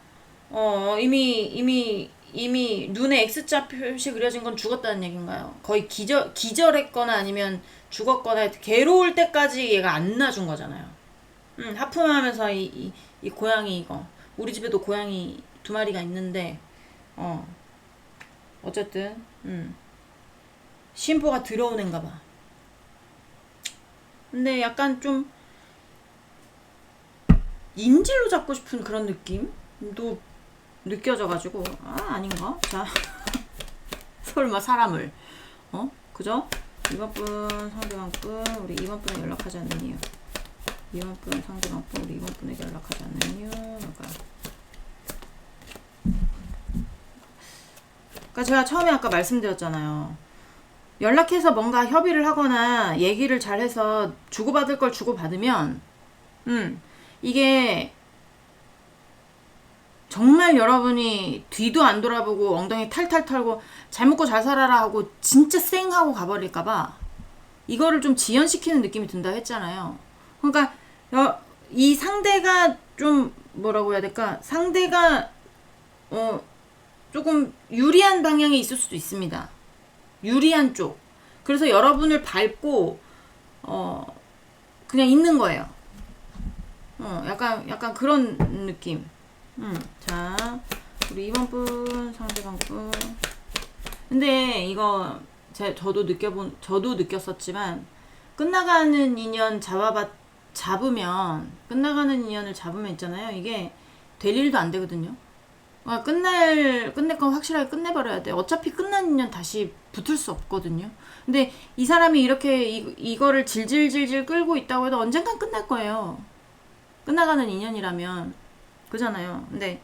이미 눈에 X자 표시 그려진 건 죽었다는 얘기인가요? 거의 기절했거나 아니면 죽었거나 괴로울 때까지 얘가 안 놔준 거잖아요. 하품하면서 이 고양이 이거 우리 집에도 고양이 2마리가 있는데 어쨌든 심포가 들어온 앤가 봐. 근데 약간 좀 인질로 잡고 싶은 그런 느낌도 느껴져가지고 아닌가? 자 설마 사람을 그죠? 2번분 상대방분 우리 2번분에 연락하지 않는 이유 2번분 상대방분 우리 2번분에게 연락하지 않는 이유 그러니까 제가 처음에 아까 말씀드렸잖아요. 연락해서 뭔가 협의를 하거나 얘기를 잘해서 주고받을 걸 주고받으면 이게 정말 여러분이 뒤도 안 돌아보고 엉덩이 탈탈 털고 잘 먹고 잘 살아라 하고 진짜 쌩 하고 가버릴까봐 이거를 좀 지연시키는 느낌이 든다 했잖아요. 그러니까 이 상대가 좀 뭐라고 해야 될까? 상대가 조금 유리한 방향에 있을 수도 있습니다. 유리한 쪽. 그래서 여러분을 밟고 그냥 있는 거예요. 약간 그런 느낌. 자, 우리 2번분 상대방분. 근데 이거 저도 느꼈었지만 끝나가는 인연 끝나가는 인연을 잡으면 있잖아요. 이게 될 일도 안 되거든요. 끝낼 건 확실하게 끝내버려야 돼. 어차피 끝난 인연 다시 붙을 수 없거든요. 근데 이 사람이 이렇게 이거를 질질질질 끌고 있다고 해도 언젠간 끝날 거예요. 끝나가는 인연이라면. 그잖아요. 근데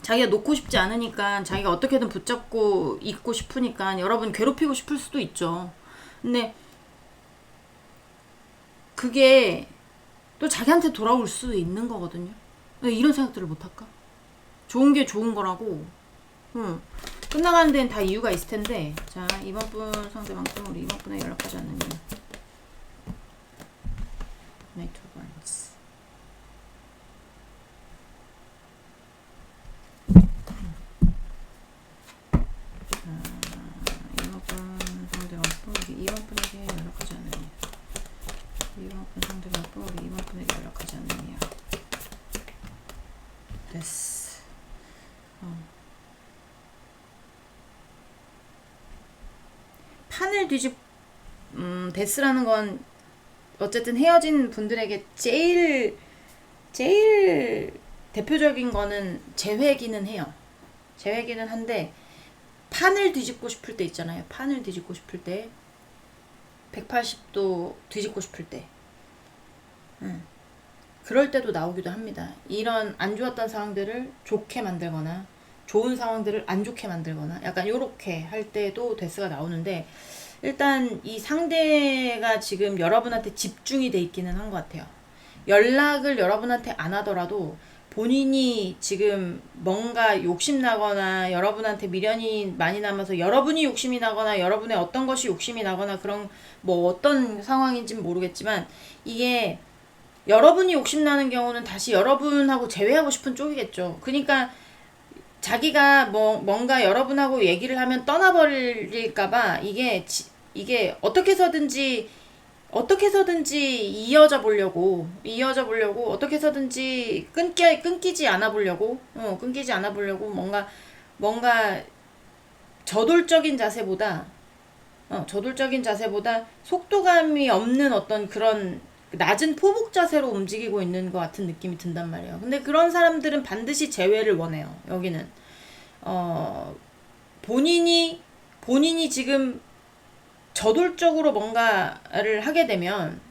자기가 놓고 싶지 않으니까 자기가 어떻게든 붙잡고 있고 싶으니까 여러분 괴롭히고 싶을 수도 있죠. 근데 그게 또 자기한테 돌아올 수도 있는 거거든요. 이런 생각들을 못할까? 좋은 게 좋은 거라고. 끝나가는 데는 다 이유가 있을 텐데. 자, 2번분 상대방분 우리 2번분에 연락하지 않는 이유. 나이트 오브 원스. 자, 2번분 상대방분 우리 2번분에게 연락하지 않는 이유. 2번분 상대방분 우리 2번분에게 연락하지 않는 이유. 됐어. 판을 데스라는 건 어쨌든 헤어진 분들에게 제일 대표적인 거는 재회기는 해요. 재회기는 한데 판을 뒤집고 싶을 때 있잖아요. 판을 뒤집고 싶을 때 180도 뒤집고 싶을 때 그럴 때도 나오기도 합니다. 이런 안 좋았던 상황들을 좋게 만들거나 좋은 상황들을 안 좋게 만들거나 약간 요렇게 할 때도 데스가 나오는데 일단 이 상대가 지금 여러분한테 집중이 돼 있기는 한 것 같아요. 연락을 여러분한테 안 하더라도 본인이 지금 뭔가 욕심나거나 여러분한테 미련이 많이 남아서 여러분이 욕심이 나거나 여러분의 어떤 것이 욕심이 나거나 그런 뭐 어떤 상황인지는 모르겠지만 이게 여러분이 욕심나는 경우는 다시 여러분하고 재회하고 싶은 쪽이겠죠. 그러니까 자기가 뭔가 여러분하고 얘기를 하면 떠나버릴까봐 이게 어떻게 해서든지 이어져 보려고 어떻게 해서든지 끊기지 않아 보려고 뭔가 저돌적인 자세보다 속도감이 없는 어떤 그런 낮은 포복 자세로 움직이고 있는 것 같은 느낌이 든단 말이에요. 근데 그런 사람들은 반드시 재회를 원해요. 여기는 본인이 지금 저돌적으로 뭔가를 하게 되면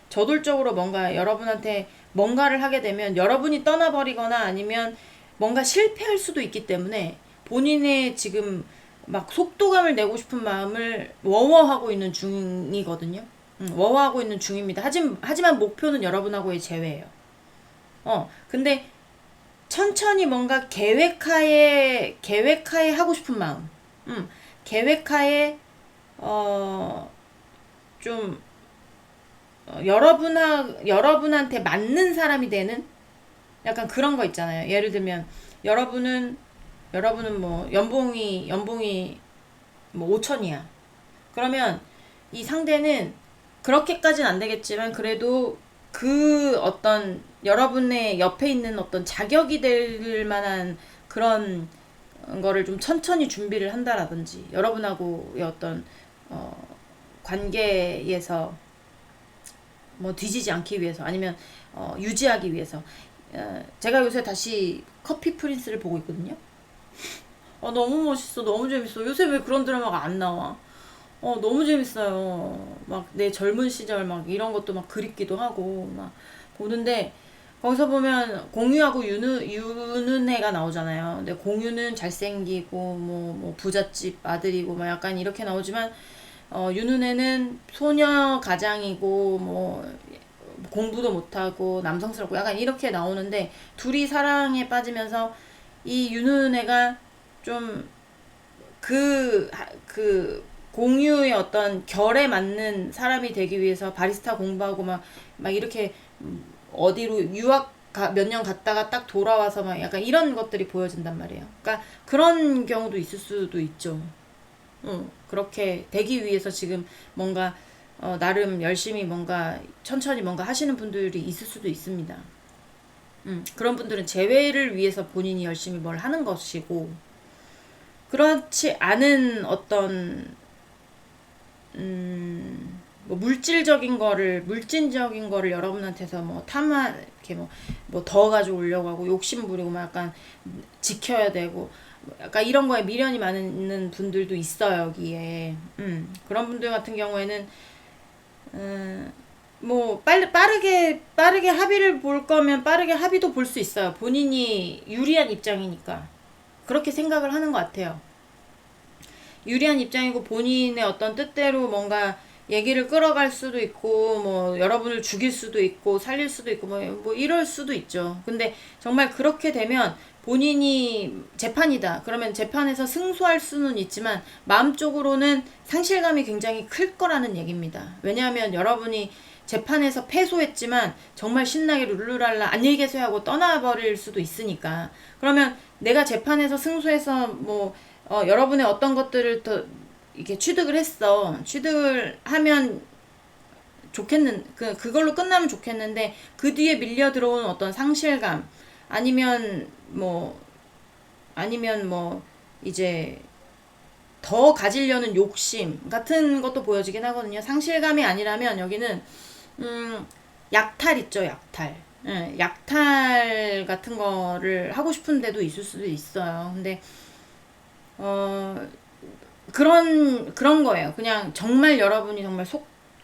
저돌적으로 뭔가 여러분한테 뭔가를 하게 되면 여러분이 떠나버리거나 아니면 뭔가 실패할 수도 있기 때문에 본인의 지금 막 속도감을 내고 싶은 마음을 워워하고 있는 중이거든요. 워워하고 있는 중입니다. 하지만 목표는 여러분하고의 재회예요. 근데 천천히 뭔가 계획하에 하고 싶은 마음. 계획하에, 좀, 여러분한테 맞는 사람이 되는 약간 그런 거 있잖아요. 예를 들면, 여러분은 뭐, 연봉이 뭐 5천이야. 그러면 이 상대는 그렇게까지는 안 되겠지만, 그래도 그 어떤 여러분의 옆에 있는 어떤 자격이 될 만한 그런 거를 좀 천천히 준비를 한다라든지, 여러분하고의 어떤 관계에서 뭐 뒤지지 않기 위해서, 아니면 유지하기 위해서. 제가 요새 다시 커피 프린스를 보고 있거든요. 너무 멋있어, 너무 재밌어. 요새 왜 그런 드라마가 안 나와? 너무 재밌어요. 막 내 젊은 시절 막 이런 것도 막 그립기도 하고 막 보는데, 거기서 보면 공유하고 윤은혜가 나오잖아요. 근데 공유는 잘생기고 뭐 부잣집 아들이고 막 약간 이렇게 나오지만, 윤은혜는 소녀 가장이고 뭐 공부도 못하고 남성스럽고 약간 이렇게 나오는데, 둘이 사랑에 빠지면서 이 윤은혜가 좀 그 공유의 어떤 결에 맞는 사람이 되기 위해서 바리스타 공부하고 막 이렇게 어디로 유학 몇 년 갔다가 딱 돌아와서 막 약간 이런 것들이 보여진단 말이에요. 그러니까 그런 경우도 있을 수도 있죠. 그렇게 되기 위해서 지금 뭔가 나름 열심히 뭔가 천천히 뭔가 하시는 분들이 있을 수도 있습니다. 그런 분들은 재회를 위해서 본인이 열심히 뭘 하는 것이고, 그렇지 않은 어떤 뭐 물질적인 거를 여러분한테서 뭐 이렇게 뭐 더 가져오려고 하고 욕심 부리고 막 약간 지켜야 되고 약간 이런 거에 미련이 많은 분들도 있어요, 여기에. 그런 분들 같은 경우에는, 뭐 빠르게 합의를 볼 거면 빠르게 합의도 볼 수 있어요. 본인이 유리한 입장이니까. 그렇게 생각을 하는 것 같아요. 유리한 입장이고 본인의 어떤 뜻대로 뭔가 얘기를 끌어갈 수도 있고, 뭐 여러분을 죽일 수도 있고 살릴 수도 있고 뭐 이럴 수도 있죠. 근데 정말 그렇게 되면 본인이 재판이다 그러면 재판에서 승소할 수는 있지만 마음적으로는 상실감이 굉장히 클 거라는 얘기입니다. 왜냐하면 여러분이 재판에서 패소했지만 정말 신나게 룰루랄라 안녕히 계세요 하고 떠나버릴 수도 있으니까. 그러면 내가 재판에서 승소해서 뭐 여러분의 어떤 것들을 더 이렇게 취득을 했어. 취득을 하면 그걸로 끝나면 좋겠는데, 그 뒤에 밀려 들어오는 어떤 상실감, 아니면 뭐, 이제, 더 가지려는 욕심 같은 것도 보여지긴 하거든요. 상실감이 아니라면 여기는, 약탈 있죠, 약탈. 약탈 같은 거를 하고 싶은 데도 있을 수도 있어요. 근데, 그런 거예요. 그냥 정말 여러분이 정말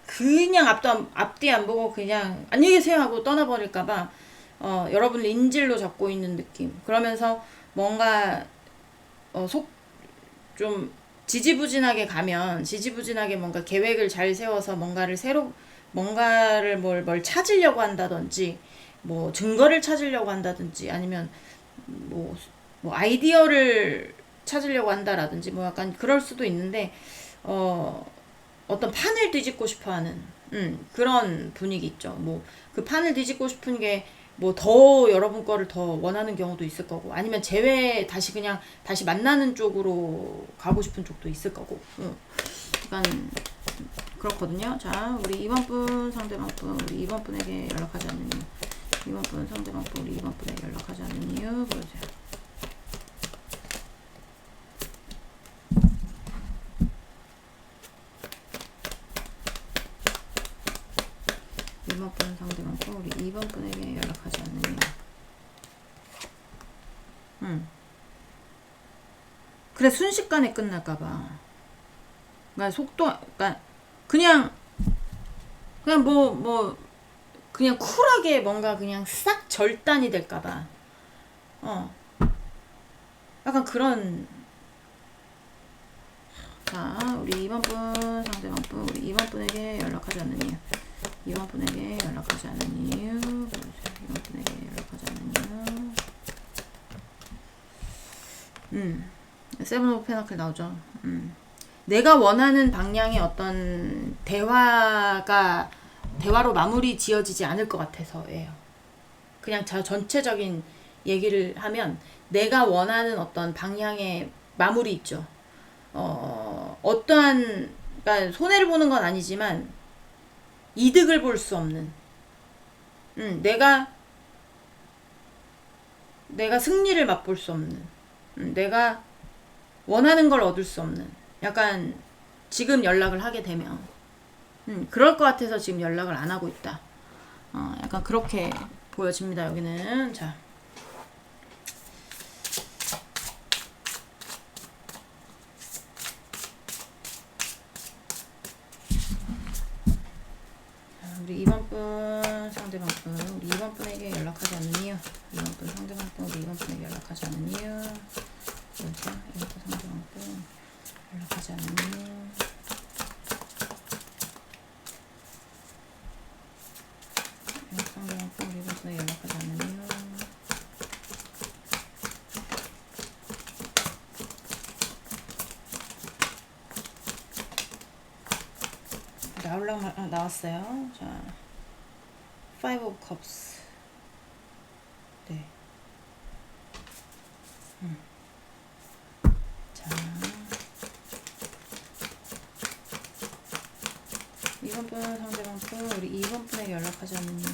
그냥 앞뒤 안 보고 그냥 안녕히 계세요 하고 떠나버릴까봐, 여러분을 인질로 잡고 있는 느낌. 그러면서 뭔가, 좀 지지부진하게 뭔가 계획을 잘 세워서 뭔가를 뭘 찾으려고 한다든지, 뭐 증거를 찾으려고 한다든지, 아니면 뭐 아이디어를 찾으려고 한다라든지 뭐 약간 그럴 수도 있는데, 어떤 판을 뒤집고 싶어하는 그런 분위기 있죠. 뭐 그 판을 뒤집고 싶은 게 뭐 더 여러분 거를 더 원하는 경우도 있을 거고, 아니면 그냥 다시 만나는 쪽으로 가고 싶은 쪽도 있을 거고. 약간 그렇거든요. 자, 우리 2번 상대방 분, 우리 2번 분에게 연락하지 않는 이유. 2번 분 상대방 분, 우리 2번 분에게 연락하지 않는 이유 보여주세요. 2번 분 상대방 분, 우리 2번 분에게 연락하지 않는 이유. 그래, 순식간에 끝날까봐. 그러니까 그냥 그냥 쿨하게 뭔가 그냥 싹 절단이 될까봐. 약간 그런 자, 우리 2번 분, 상대방 분, 우리 2번 분에게 연락하지 않는 이유. 2번 분에게 연락하지 않는 이유. 2번 분에게 연락하지 않는 이유. 세븐 오브 페너클 나오죠. 내가 원하는 방향의 어떤 대화로 마무리 지어지지 않을 것 같아서예요. 그냥 전체적인 얘기를 하면 내가 원하는 어떤 방향의 마무리 있죠. 어떠한, 그러니까 손해를 보는 건 아니지만 이득을 볼 수 없는, 내가 승리를 맛볼 수 없는, 내가 원하는 걸 얻을 수 없는, 약간 지금 연락을 하게 되면 그럴 것 같아서 지금 연락을 안 하고 있다. 약간 그렇게 보여집니다. 여기는. 자, 우리 2번 분, 상대방 분, 우리 2번 분에게 연락하지 않는 이유. 2번 분, 상대방 분, 우리 2번 분에게 연락하지 않는 이유. 그렇죠? 2번 분, 상대방 분, 연락하지 않는 이유. 상대방 분, 우리 2번 분에게 연락하지 않는 이유. 나왔어요. 자, Five of Cups. 네. 자, 2번 분, 상대방 분, 우리 2번 분에게 연락하지 않는 이유.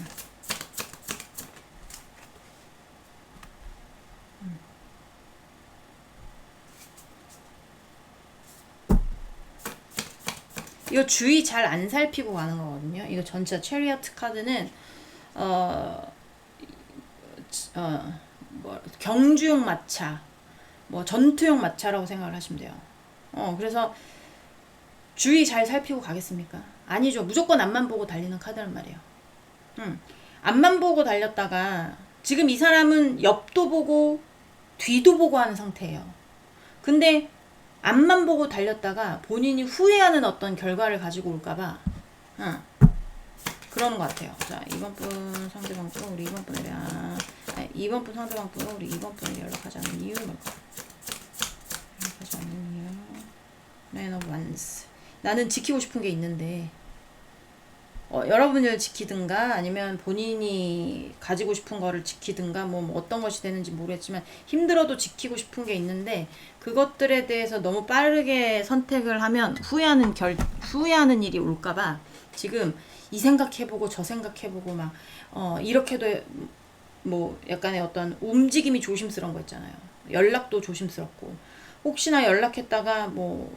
이거 주의 잘 안 살피고 가는 거거든요. 이거 전체 체리어트 카드는 경주용 마차, 전투용 마차라고 생각을 하시면 돼요. 그래서 주의 잘 살피고 가겠습니까? 아니죠. 무조건 앞만 보고 달리는 카드란 말이에요. 앞만 보고 달렸다가 지금 이 사람은 옆도 보고 뒤도 보고 하는 상태예요. 근데 앞만 보고 달렸다가 본인이 후회하는 어떤 결과를 가지고 올까봐 그러는 것 같아요. 자, 2번 분 상대방 분, 우리 2번 분에게 2번 분 상대방 분, 우리 2번 분에게 연락하지 않는 이유. 연락하지 않는 이유. Man of Wands. 나는 지키고 싶은 게 있는데 여러분을 지키든가 아니면 본인이 가지고 싶은 거를 지키든가 뭐 어떤 것이 되는지 모르겠지만 힘들어도 지키고 싶은 게 있는데 그것들에 대해서 너무 빠르게 선택을 하면 후회하는 일이 올까봐 지금 이 생각해보고 저 생각해보고 막 이렇게도 뭐 약간의 어떤 움직임이 조심스러운 거 있잖아요. 연락도 조심스럽고 혹시나 연락했다가 뭐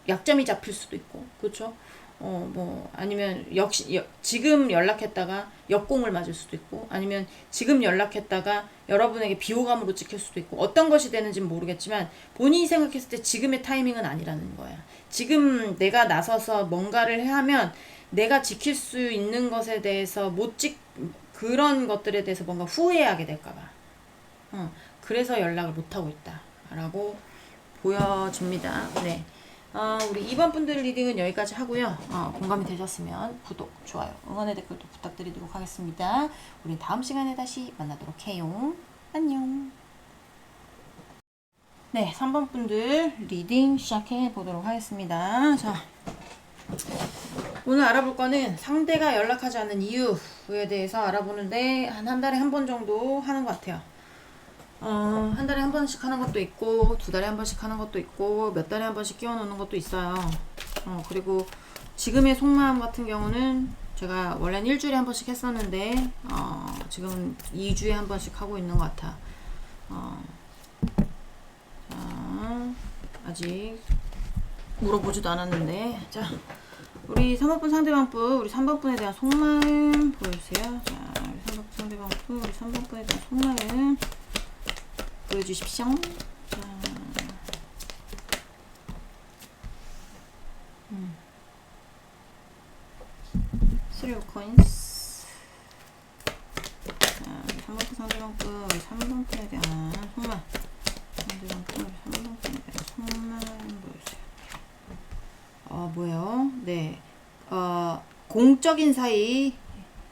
약점이 잡힐 수도 있고 그렇죠? 뭐 아니면 역시 지금 연락했다가 역공을 맞을 수도 있고 아니면 지금 연락했다가 여러분에게 비호감으로 찍힐 수도 있고 어떤 것이 되는지는 모르겠지만 본인이 생각했을 때 지금의 타이밍은 아니라는 거야. 지금 내가 나서서 뭔가를 하면 내가 지킬 수 있는 것에 대해서 그런 것들에 대해서 뭔가 후회하게 될까봐 그래서 연락을 못하고 있다라고 보여집니다. 네. 우리 2번 분들 리딩은 여기까지 하고요. 공감이 되셨으면 구독, 좋아요, 응원의 댓글도 부탁드리도록 하겠습니다. 우리 다음 시간에 다시 만나도록 해요. 안녕. 네, 3번 분들 리딩 시작해 보도록 하겠습니다. 자, 오늘 알아볼 거는 상대가 연락하지 않는 이유에 대해서 알아보는데 한 달에 한 번 정도 하는 것 같아요. 한 달에 한 번씩 하는 것도 있고 2달에 한 번씩 하는 것도 있고 몇 달에 한 번씩 끼워 놓는 것도 있어요. 그리고 지금의 속마음 같은 경우는 제가 원래는 일주일에 한 번씩 했었는데 지금 2주에 한 번씩 하고 있는 것 같아. 아직 물어보지도 않았는데 자, 우리 3번분 상대방분, 우리 3번분에 대한 속마음 보여주세요. 자, 우리 3번분 상대방분, 우리 3번분에 대한 속마음 보여주십시오. 자, Three of Coins. 자, 우리 3번분 상대방분, 우리 3번분에 대한 속마음. 상대방분, 우리 3번분에 대한 속마음 보여주세요. 뭐예요? 네. 공적인 사이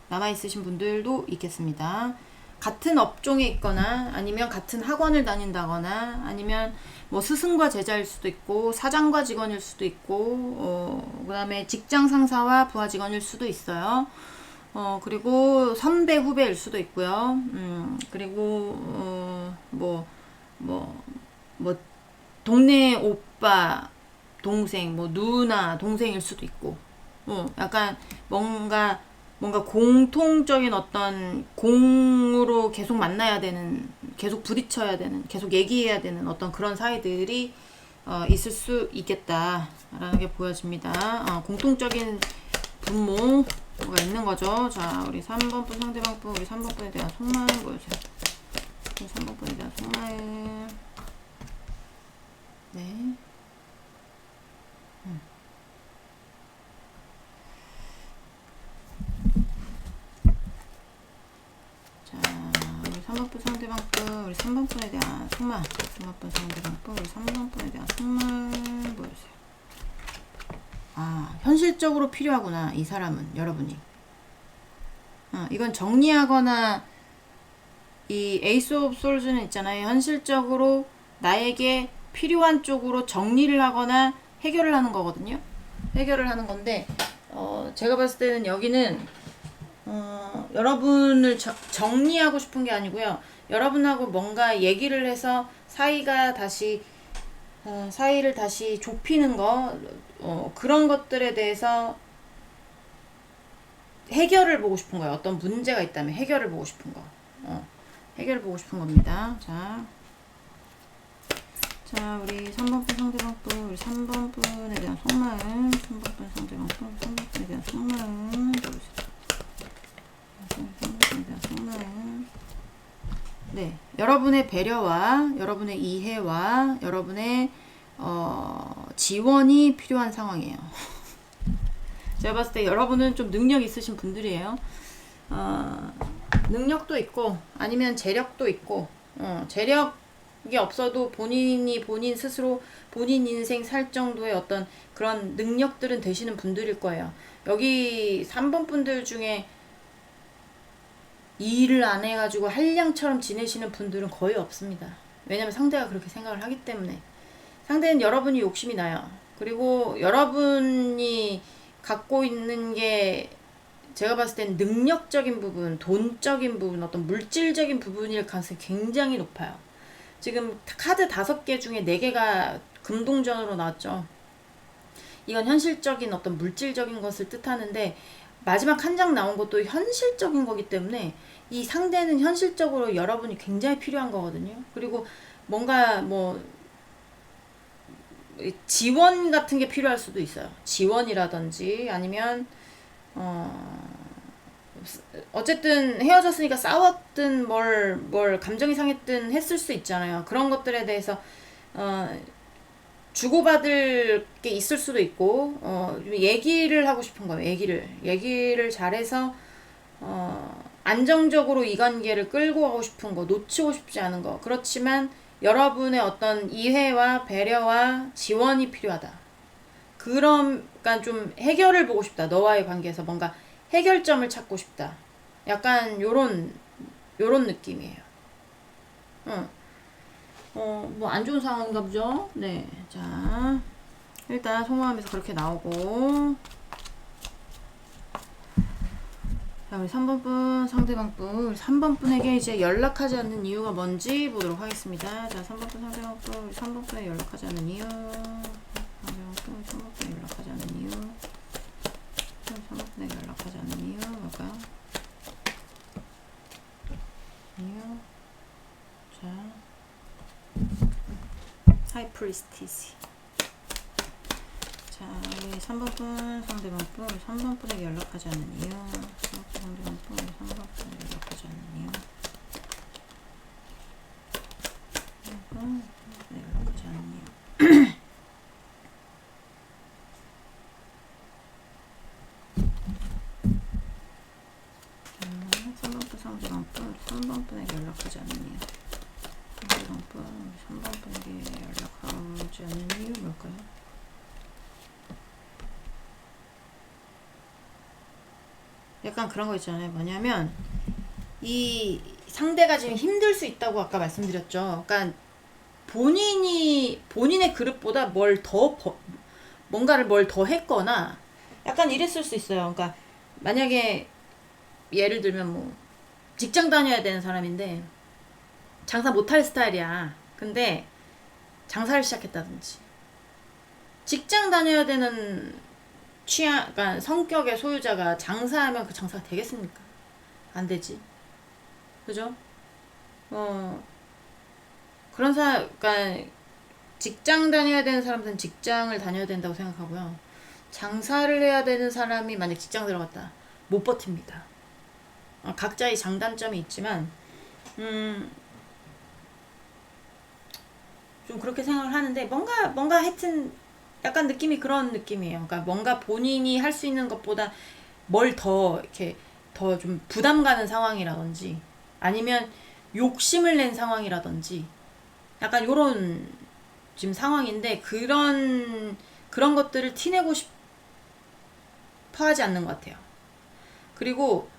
남아있으신 분들도 있겠습니다. 같은 업종에 있거나 아니면 같은 학원을 다닌다거나 아니면 뭐 스승과 제자일 수도 있고 사장과 직원일 수도 있고 그 다음에 직장 상사와 부하 직원일 수도 있어요. 그리고 선배 후배일 수도 있고요. 그리고 뭐 동네 오빠 동생 뭐 누나 동생일 수도 있고 약간 뭔가 공통적인 어떤 공으로 계속 만나야 되는, 계속 부딪혀야 되는, 계속 얘기해야 되는 어떤 그런 사이들이 있을 수 있겠다라는 게 보여집니다. 공통적인 분모가 있는 거죠. 자, 우리 3번 분 상대방 분, 우리 3번 분에 대한 속마음 보여주세요. 우리 3번 분에 대한 속마음. 네. 우리 3번분 상대방분, 우리 3번분에 대한 속마음, 3번분 상대방분, 우리 3번분에 대한 속마음 보여주세요. 현실적으로 필요하구나, 이 사람은, 여러분이. 이건 정리하거나, 이 에이스 오브 솔즈는 있잖아요. 현실적으로 나에게 필요한 쪽으로 정리를 하거나 해결을 하는 거거든요. 해결을 하는 건데, 제가 봤을 때는 여기는 여러분을 정리하고 싶은 게 아니고요. 여러분하고 뭔가 얘기를 해서 사이가 다시 사이를 다시 좁히는 거 그런 것들에 대해서 해결을 보고 싶은 거예요. 어떤 문제가 있다면 해결을 보고 싶은 거. 해결을 보고 싶은 겁니다. 자, 우리 3번분 상대방분, 우리 3번분에 대한 속마음, 3번분 상대방분, 3번분에 대한 속마음 보여주세요. 네, 여러분의 배려와 여러분의 이해와 여러분의 지원이 필요한 상황이에요. 제가 봤을 때 여러분은 좀 능력 있으신 분들이에요. 능력도 있고 아니면 재력도 있고 재력이 없어도 본인 스스로 본인 인생 살 정도의 어떤 그런 능력들은 되시는 분들일 거예요. 여기 3번 분들 중에 일을 안 해가지고 한량처럼 지내시는 분들은 거의 없습니다. 왜냐면 상대가 그렇게 생각을 하기 때문에. 상대는 여러분이 욕심이 나요. 그리고 여러분이 갖고 있는 게 제가 봤을 땐 능력적인 부분, 돈적인 부분, 어떤 물질적인 부분일 가능성이 굉장히 높아요. 지금 카드 5개 중에 4개가 금동전으로 나왔죠. 이건 현실적인 어떤 물질적인 것을 뜻하는데 마지막 한 장 나온 것도 현실적인 거기 때문에 이 상대는 현실적으로 여러분이 굉장히 필요한 거거든요. 그리고 뭔가 뭐 지원 같은 게 필요할 수도 있어요. 지원이라든지 아니면 어쨌든 헤어졌으니까 싸웠든 뭘 감정이 상했든 했을 수 있잖아요. 그런 것들에 대해서 주고받을 게 있을 수도 있고 얘기를 하고 싶은 거예요. 얘기를 잘해서 안정적으로 이 관계를 끌고 가고 싶은 거, 놓치고 싶지 않은 거. 그렇지만 여러분의 어떤 이해와 배려와 지원이 필요하다. 그러니까 좀 해결을 보고 싶다. 너와의 관계에서 뭔가 해결점을 찾고 싶다. 약간 요런 느낌이에요. 뭐 안 좋은 상황인가 보죠? 네. 자, 일단 속마음에서 그렇게 나오고. 자, 우리 3번분, 상대방분. 우리 3번분에게 이제 연락하지 않는 이유가 뭔지 보도록 하겠습니다. 자, 3번분, 상대방분. 우리 3번분에 연락하지 않는 이유. 상대방분, 3번분에 연락하지 않는 이유. 3번분에 연락하지 않는 이유. 뭘까요? 이유. 자. 하이프리스티스. 자, 우리 3번분, 상대방분, 3번분에게 연락하지 않는 이유. 3번분, 상대방분, 3번분에게 연락하지 않는 이유. 3번분에게 연락하지 않는 이유. 3번분, 상대방분, 3번분에게 연락하지 않는 이유. 3번분에게 연락하지 않는 이유 뭘까요? 약간 그런 거 있잖아요. 뭐냐면 이 상대가 지금 힘들 수 있다고 아까 말씀드렸죠. 그러니까 본인의 그릇보다 뭔가를 뭘 더 했거나 약간 이랬을 수 있어요. 그러니까 만약에 예를 들면 뭐 직장 다녀야 되는 사람인데 장사 못할 스타일이야. 근데 장사를 시작했다든지 직장 다녀야 되는 그러니까 성격의 소유자가 장사하면 그 장사가 되겠습니까? 안 되지. 그죠? 어, 그러니까 직장 다녀야 되는 사람들은 직장을 다녀야 된다고 생각하고요. 장사를 해야 되는 사람이 만약 직장 들어갔다. 못 버팁니다. 각자의 장단점이 있지만, 좀 그렇게 생각을 하는데, 뭔가 하여튼, 약간 느낌이 그런 느낌이에요. 그러니까 뭔가 본인이 할 수 있는 것보다 뭘 더, 이렇게, 더 좀 부담 가는 상황이라든지, 아니면 욕심을 낸 상황이라든지, 약간 요런, 지금 상황인데, 그런 것들을 티내고 싶어 하지 않는 것 같아요. 그리고,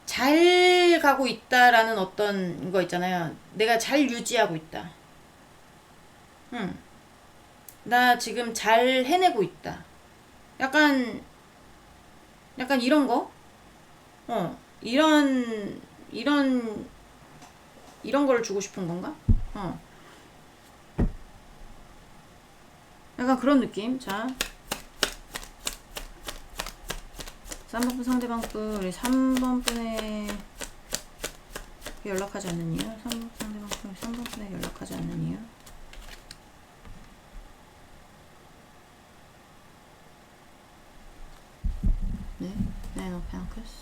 잘 가고 있다라는 어떤 거 있잖아요. 내가 잘 유지하고 있다. 응. 나 지금 잘 해내고 있다. 약간, 약간 이런 거? 이런, 이런 걸 주고 싶은 건가? 어. 약간 그런 느낌. 자. 3번 분 상대방 분, 우리 3번 분에 연락하지 않는 이유? 3번 상대방 분, 3번 분에 연락하지 않는 이유? 네, Nine of Pentacles.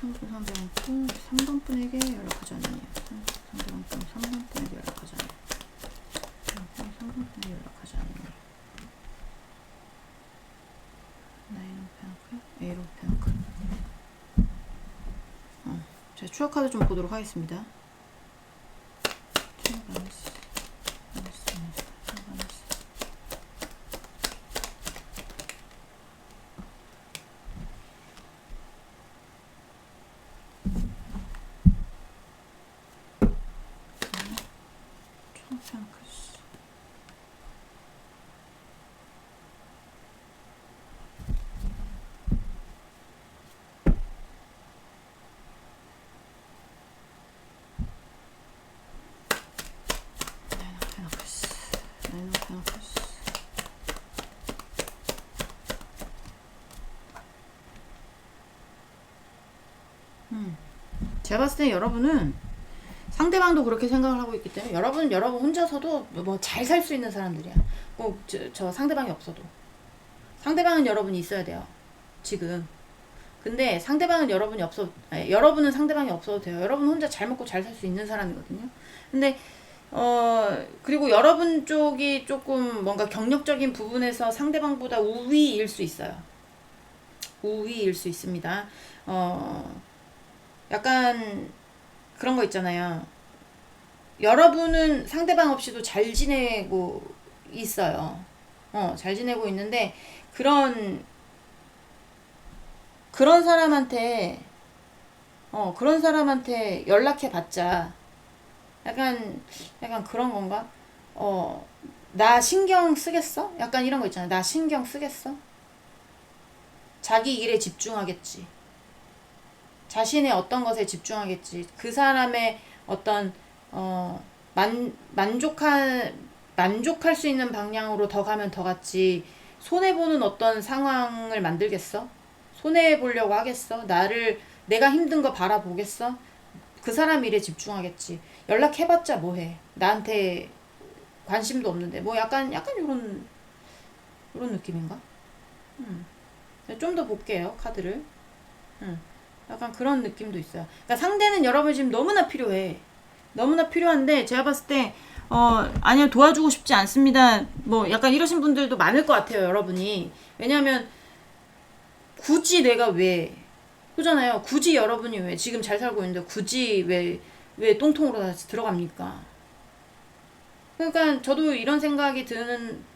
3번 분, 3번 분에게 연락하지 않는 이유. 상대방 분, 3번 분에게 연락하지 않는 이유. 3번 분에게 연락하지 않는 이유. Nine of Pentacles, Eight of Pentacles. 제가 추억 카드 좀 보도록 하겠습니다. 제가 봤을 때 여러분은 상대방도 그렇게 생각을 하고 있기 때문에 여러분 혼자서도 뭐 잘 살 수 있는 사람들이야. 꼭 저 상대방이 없어도. 상대방은 여러분이 있어야 돼요. 지금. 근데 상대방은 여러분은 상대방이 없어도 돼요. 여러분 혼자 잘 먹고 잘 살 수 있는 사람이거든요. 근데 그리고 여러분 쪽이 조금 뭔가 경력적인 부분에서 상대방보다 우위일 수 있어요. 우위일 수 있습니다. 약간 그런 거 있잖아요. 여러분은 상대방 없이도 잘 지내고 있어요. 잘 지내고 있는데 그런 사람한테 연락해 봤자 약간 그런 건가? 나 신경 쓰겠어? 약간 이런 거 있잖아. 나 신경 쓰겠어? 자기 일에 집중하겠지. 자신의 어떤 것에 집중하겠지. 그 사람의 어떤 만족할 수 있는 방향으로 더 가면 더 갔지. 손해보는 어떤 상황을 만들겠어? 손해보려고 하겠어? 내가 힘든 거 바라보겠어? 그 사람 일에 집중하겠지. 연락해봤자 뭐해? 나한테 관심도 없는데. 뭐 약간 요런 느낌인가? 좀 더 볼게요, 카드를. 약간 그런 느낌도 있어요. 그러니까 상대는 여러분 지금 너무나 필요해. 너무나 필요한데, 제가 봤을 때, 아니요, 도와주고 싶지 않습니다. 뭐, 약간 이러신 분들도 많을 것 같아요, 여러분이. 왜냐면, 굳이 내가 왜, 그잖아요. 굳이 여러분이 왜, 지금 잘 살고 있는데, 굳이 왜 똥통으로 다시 들어갑니까? 그러니까, 저도 이런 생각이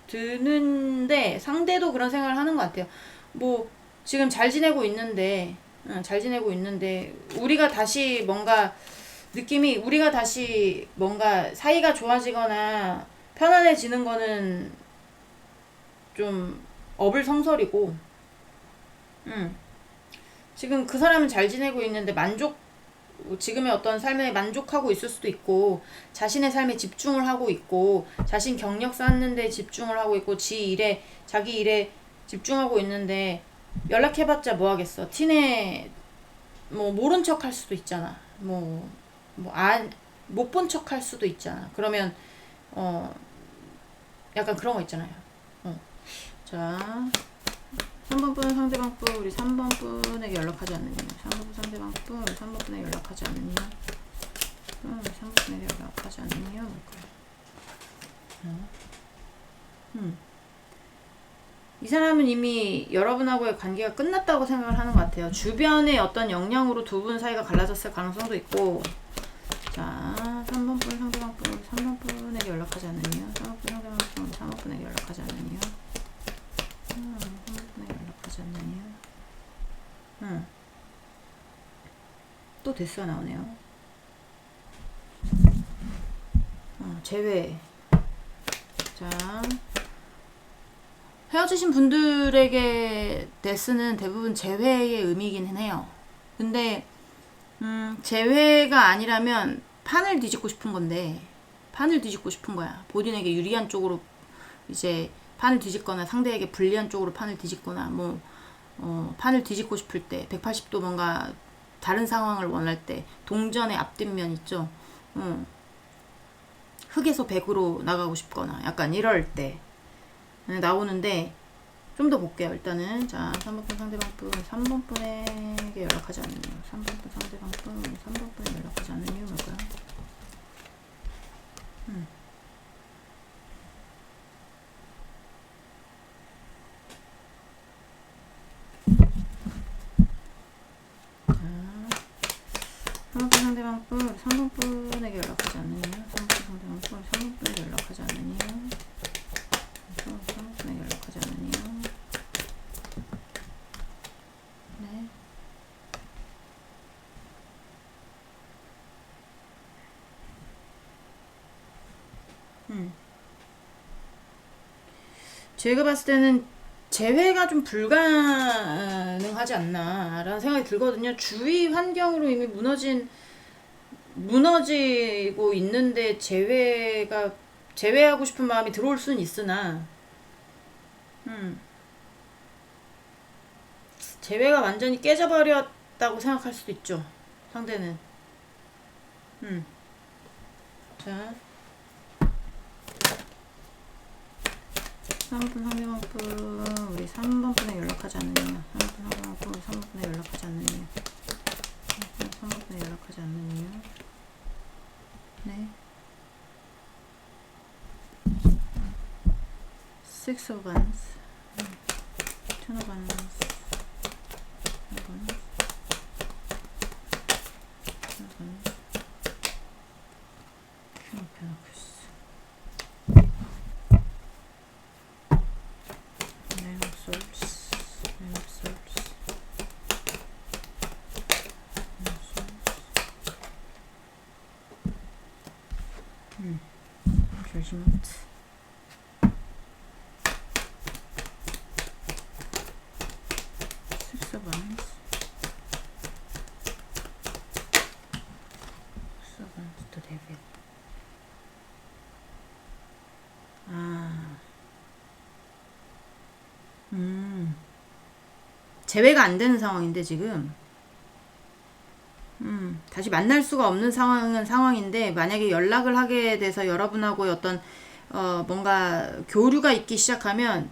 드는데, 상대도 그런 생각을 하는 것 같아요. 뭐 지금 잘 지내고 있는데, 잘 지내고 있는데 우리가 다시 뭔가 느낌이 우리가 다시 뭔가 사이가 좋아지거나 편안해지는 거는 좀 어불성설이고, 지금 그 사람은 잘 지내고 있는데 지금의 어떤 삶에 만족하고 있을 수도 있고, 자신의 삶에 집중을 하고 있고, 자신 경력 쌓는 데 집중을 하고 있고, 자기 일에 집중하고 있는데, 연락해봤자 뭐 하겠어. 티내, 뭐, 모른 척 할 수도 있잖아. 못 본 척 할 수도 있잖아. 그러면, 어, 약간 그런 거 있잖아요. 자, 3번 분은 상대방 분, 우리 3번 분에게 연락하지 않는 이유. 3번 분 상대방 분, 우리 3번 분에게 연락하지 않는 이유. 3번 분에게 연락하지 않는 이유. 뭘까요? 이 사람은 이미 여러분하고의 관계가 끝났다고 생각을 하는 것 같아요. 주변의 어떤 영향으로 두 분 사이가 갈라졌을 가능성도 있고. 자, 3번 분 상대방 분, 우리 3번 분에게 연락하지 않는 이유. 3번 분 상대방 분, 우리 3번 분에게 연락하지 않는 이유. 3번 분에게 연락하지 않는 이유. 또 데스가 나오네요. 제외. 자, 헤어지신 분들에게 데스는 대부분 재회의 의미이긴 해요. 근데 재회가 아니라면 판을 뒤집고 싶은 건데, 판을 뒤집고 싶은 거야. 본인에게 유리한 쪽으로 이제 판을 뒤집거나 상대에게 불리한 쪽으로 판을 뒤집거나 판을 뒤집고 싶을 때 180도 뭔가 다른 상황을 원할 때 동전의 앞뒷면 있죠. 흑에서 백으로 나가고 싶거나 약간 이럴 때 나오는데, 좀 더 볼게요. 일단은 자, 3번 분 상대방 분, 3번 분에게 연락하지 않는 이유. 3번 분 상대방 분, 3번 분에 연락하지 않는 이유 뭘까요? 자, 3번 분 상대방 분, 3번 분에게 연락하지 않는 이유. 3번 분 상대방 분, 3번 분에게 연락하지 않는 이유. 3번 분에게 연락하지 않는 이유. 네. 제가 봤을 때는 재회가 좀 불가능하지 않나라는 생각이 들거든요. 주위 환경으로 이미 무너지고 있는데 재회하고 싶은 마음이 들어올 수는 있으나, 재회가 완전히 깨져버렸다고 생각할 수도 있죠. 상대는. 자, 3번 상대방 분, 우리 3번 분에 연락하지 않는 이유. 3번 상대방 분, 3번 분에 연락하지 않는 이유. 3번 분에 연락하지 않는 이유. 네. Six of Wands, Ten of Wands, Ten of Wands, Ten of Wands, King of Pentacles, Nine of Swords, Nine of Swords, Nine of Swords, Judgment. Six of Wands, Six of Wands, The Devil. 재회가 안 되는 상황인데 지금 다시 만날 수가 없는 상황인데, 만약에 연락을 하게 돼서 여러분하고의 어떤 뭔가 교류가 있기 시작하면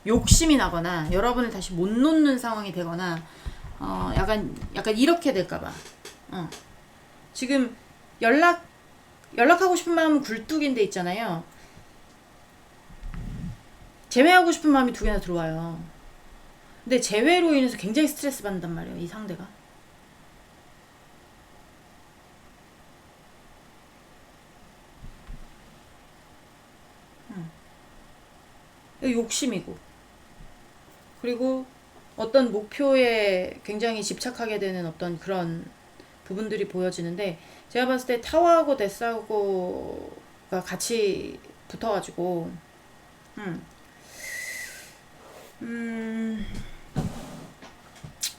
욕심이 나거나 여러분을 다시 못 놓는 상황이 되거나 약간 이렇게 될까봐. 지금 연락하고 싶은 마음은 굴뚝인데 있잖아요. 재회하고 싶은 마음이 두 개나 들어와요. 근데 재회로 인해서 굉장히 스트레스 받는단 말이에요, 이 상대가. 욕심이고. 그리고 어떤 목표에 굉장히 집착하게 되는 어떤 그런 부분들이 보여지는데, 제가 봤을 때 타워하고 데스하고가 같이 붙어가지고 음, 음,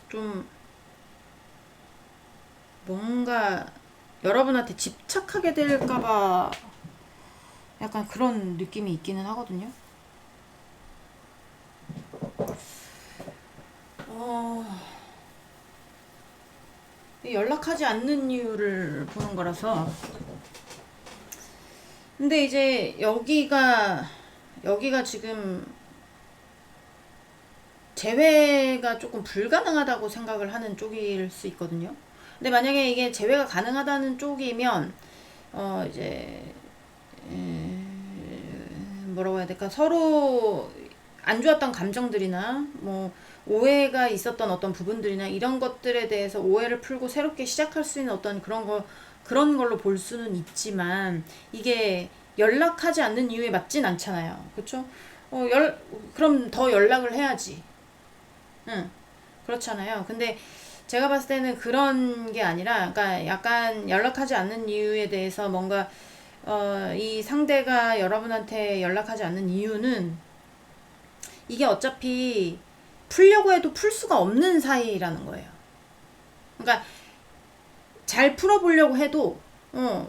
좀 뭔가 여러분한테 집착하게 될까봐 약간 그런 느낌이 있기는 하거든요. 연락하지 않는 이유를 보는 거라서. 근데 이제 여기가 지금 재회가 조금 불가능하다고 생각을 하는 쪽일 수 있거든요. 근데 만약에 이게 재회가 가능하다는 쪽이면 이제 뭐라고 해야 될까, 서로 안 좋았던 감정들이나 뭐 오해가 있었던 어떤 부분들이나 이런 것들에 대해서 오해를 풀고 새롭게 시작할 수 있는 어떤 그런 걸로 볼 수는 있지만, 이게 연락하지 않는 이유에 맞진 않잖아요. 그쵸? 그럼 더 연락을 해야지. 응, 그렇잖아요. 근데 제가 봤을 때는 그런 게 아니라, 그러니까 약간 연락하지 않는 이유에 대해서 뭔가 이 상대가 여러분한테 연락하지 않는 이유는, 이게 어차피 풀려고 해도 풀 수가 없는 사이라는 거예요. 그러니까 잘 풀어보려고 해도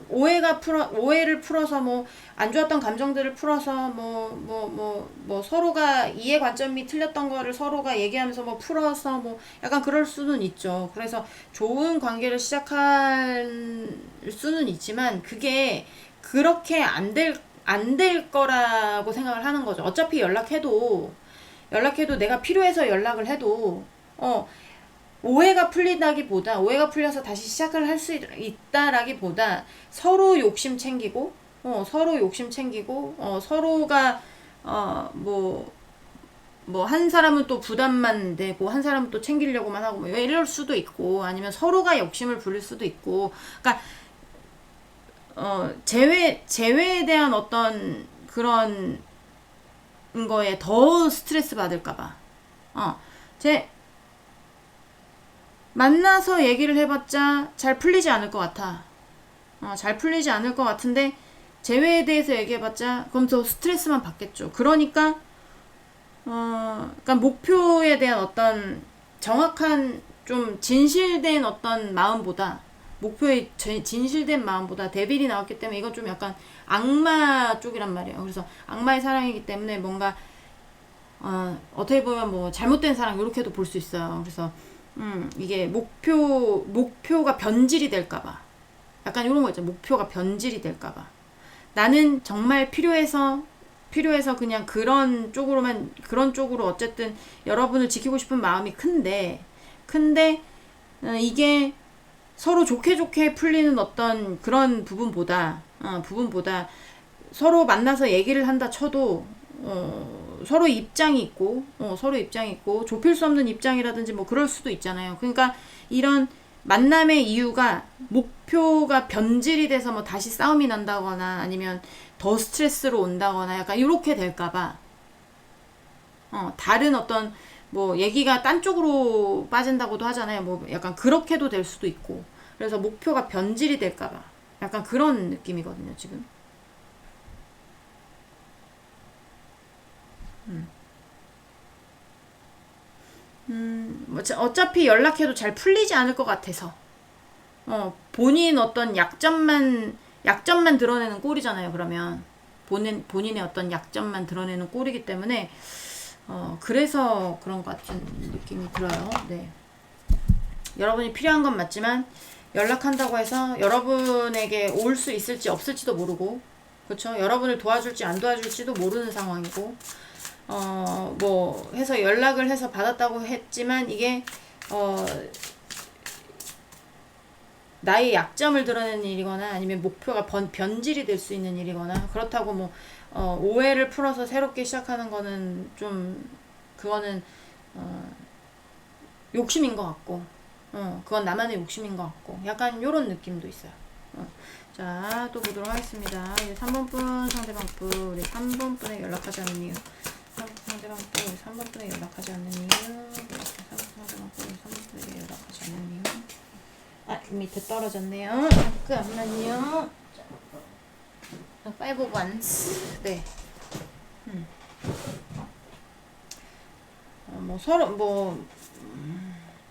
오해를 풀어서 뭐 안 좋았던 감정들을 풀어서 뭐 서로가 이해 관점이 틀렸던 거를 서로가 얘기하면서 뭐 풀어서 뭐 약간 그럴 수는 있죠. 그래서 좋은 관계를 시작할 수는 있지만, 그게 그렇게 안 될 거라고 생각을 하는 거죠. 어차피 연락해도 내가 필요해서 연락을 해도 오해가 풀려서 다시 시작을 할 수 있다라기보다, 서로 욕심 챙기고, 서로가, 뭐, 한 사람은 또 부담만 되고, 한 사람은 또 챙기려고만 하고, 뭐, 이럴 수도 있고, 아니면 서로가 욕심을 부릴 수도 있고, 그러니까, 재회에 대한 어떤 그런 거에 더 스트레스 받을까봐. 제, 만나서 얘기를 해봤자 잘 풀리지 않을 것 같아. 잘 풀리지 않을 것 같은데, 재회에 대해서 얘기해봤자 그럼 더 스트레스만 받겠죠. 그러니까 목표에 대한 어떤 정확한, 좀 진실된 어떤 마음보다, 목표에 진실된 마음보다, 데빌이 나왔기 때문에 이건 좀 약간 악마 쪽이란 말이에요. 그래서 악마의 사랑이기 때문에 뭔가 어떻게 보면 뭐 잘못된 사랑 이렇게도 볼 수 있어요. 그래서 이게 목표가 변질이 될까봐. 약간 이런 거 있죠. 목표가 변질이 될까봐. 나는 정말 필요해서 그냥 그런 쪽으로 어쨌든 여러분을 지키고 싶은 마음이 큰데, 이게 서로 좋게 풀리는 어떤 그런 부분보다 서로 만나서 얘기를 한다 쳐도, 서로 입장이 있고, 좁힐 수 없는 입장이라든지 뭐 그럴 수도 있잖아요. 그러니까 이런 만남의 이유가 목표가 변질이 돼서 뭐 다시 싸움이 난다거나 아니면 더 스트레스로 온다거나 약간 이렇게 될까봐, 다른 어떤 뭐 얘기가 딴 쪽으로 빠진다고도 하잖아요. 뭐 약간 그렇게도 될 수도 있고, 그래서 목표가 변질이 될까봐 약간 그런 느낌이거든요, 지금. 어차피 연락해도 잘 풀리지 않을 것 같아서, 본인 어떤 약점만 드러내는 꼴이잖아요. 그러면 본인의 어떤 약점만 드러내는 꼴이기 때문에, 그래서 그런 것 같은 느낌이 들어요. 네. 여러분이 필요한 건 맞지만, 연락한다고 해서 여러분에게 올 수 있을지 없을지도 모르고, 그렇죠? 여러분을 도와줄지 안 도와줄지도 모르는 상황이고, 뭐 해서 연락을 해서 받았다고 했지만, 이게 나의 약점을 드러내는 일이거나 아니면 목표가 변질이 될 수 있는 일이거나, 그렇다고 뭐 오해를 풀어서 새롭게 시작하는 거는 좀, 그거는 욕심인 것 같고, 그건 나만의 욕심인 것 같고, 약간 요런 느낌도 있어요. 자, 또 보도록 하겠습니다. 3번 분, 상대방 분, 우리 3번 분에 연락하지 않는 이유. 상대방 또 3번분에 연락하지 않는 이유. 상대방 또 3번분에 연락하지 않는 이유. 아, 밑에 떨어졌네요. 잠깐만요. 5 of Wands. 네. 뭐 서로 뭐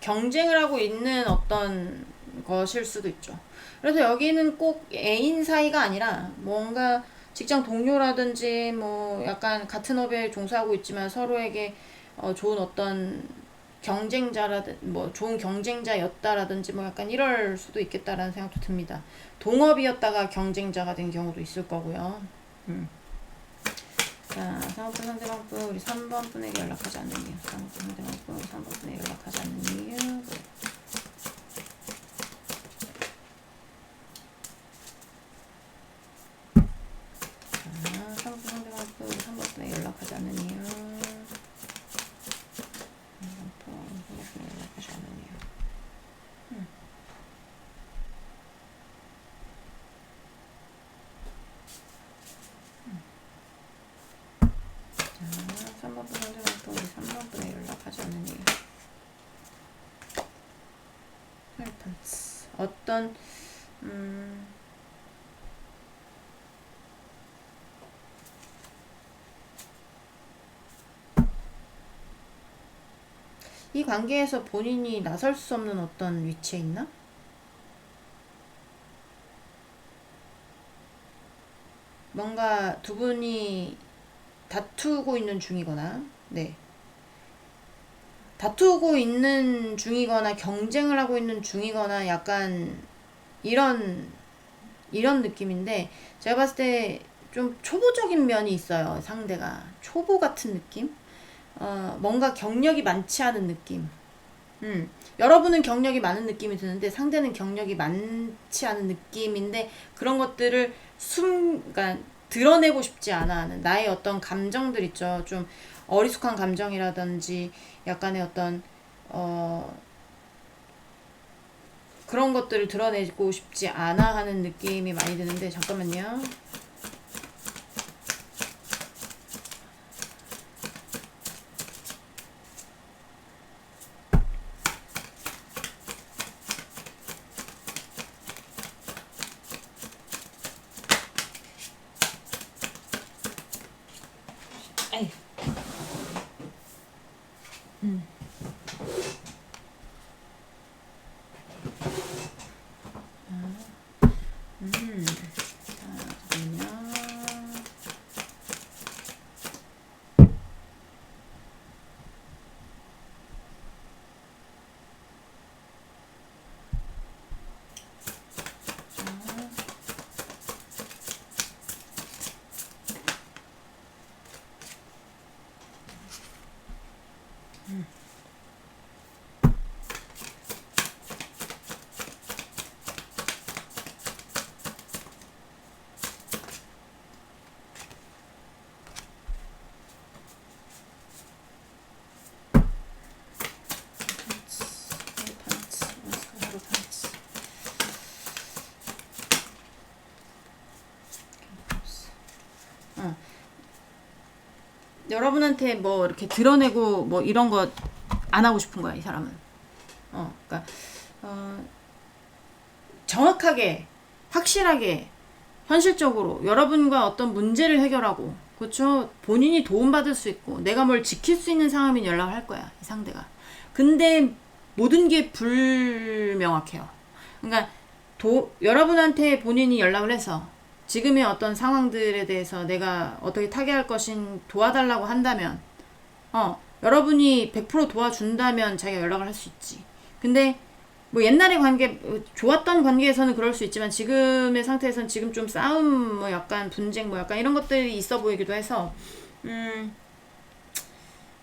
경쟁을 하고 있는 어떤 것일 수도 있죠. 그래서 여기는 꼭 애인 사이가 아니라 뭔가 직장 동료라든지 뭐 약간 같은 업에 종사하고 있지만 서로에게 좋은 어떤 경쟁자라든 뭐 좋은 경쟁자였다라든지 뭐 약간 이럴 수도 있겠다라는 생각도 듭니다. 동업이었다가 경쟁자가 된 경우도 있을 거고요. 자, 상업부 상대방부 우리 3번 분에게 연락하지 않는 이유. 상업부 상대방부 우리 3번 분에게 연락하지 않는 이유. 자, 상업부 상대방부 우리 3번 분에게 연락하지 않는 이유. 상업부 상대방부 연락하지 않는 이유. 자, 3번 분 상대방부 우리 3번 분에게 연락하지 않는 이유. 어떤 이 관계에서 본인이 나설 수 없는 어떤 위치에 있나? 뭔가 두 분이 다투고 있는 중이거나, 네. 다투고 있는 중이거나 경쟁을 하고 있는 중이거나 약간 이런 느낌인데 제가 봤을 때 좀 초보적인 면이 있어요. 상대가 초보 같은 느낌? 뭔가 경력이 많지 않은 느낌. 여러분은 경력이 많은 느낌이 드는데 상대는 경력이 많지 않은 느낌인데 그런 것들을 그러니까 드러내고 싶지 않아 하는 나의 어떤 감정들 있죠. 좀 어리숙한 감정이라든지 약간의 어떤 그런 것들을 드러내고 싶지 않아 하는 느낌이 많이 드는데 잠깐만요. 에이. 여러분한테 뭐 이렇게 드러내고 뭐 이런 거 안 하고 싶은 거야, 이 사람은. 그러니까 정확하게, 확실하게, 현실적으로 여러분과 어떤 문제를 해결하고, 그렇죠? 본인이 도움받을 수 있고, 내가 뭘 지킬 수 있는 상황이면 연락을 할 거야, 이 상대가. 근데 모든 게 불명확해요. 그러니까 여러분한테 본인이 연락을 해서 지금의 어떤 상황들에 대해서 내가 어떻게 타개할 것인 도와달라고 한다면 여러분이 100% 도와준다면 자기가 연락을 할 수 있지. 근데 뭐 옛날의 관계 좋았던 관계에서는 그럴 수 있지만 지금의 상태에서는 지금 좀 싸움 뭐 약간 분쟁 뭐 약간 이런 것들이 있어 보이기도 해서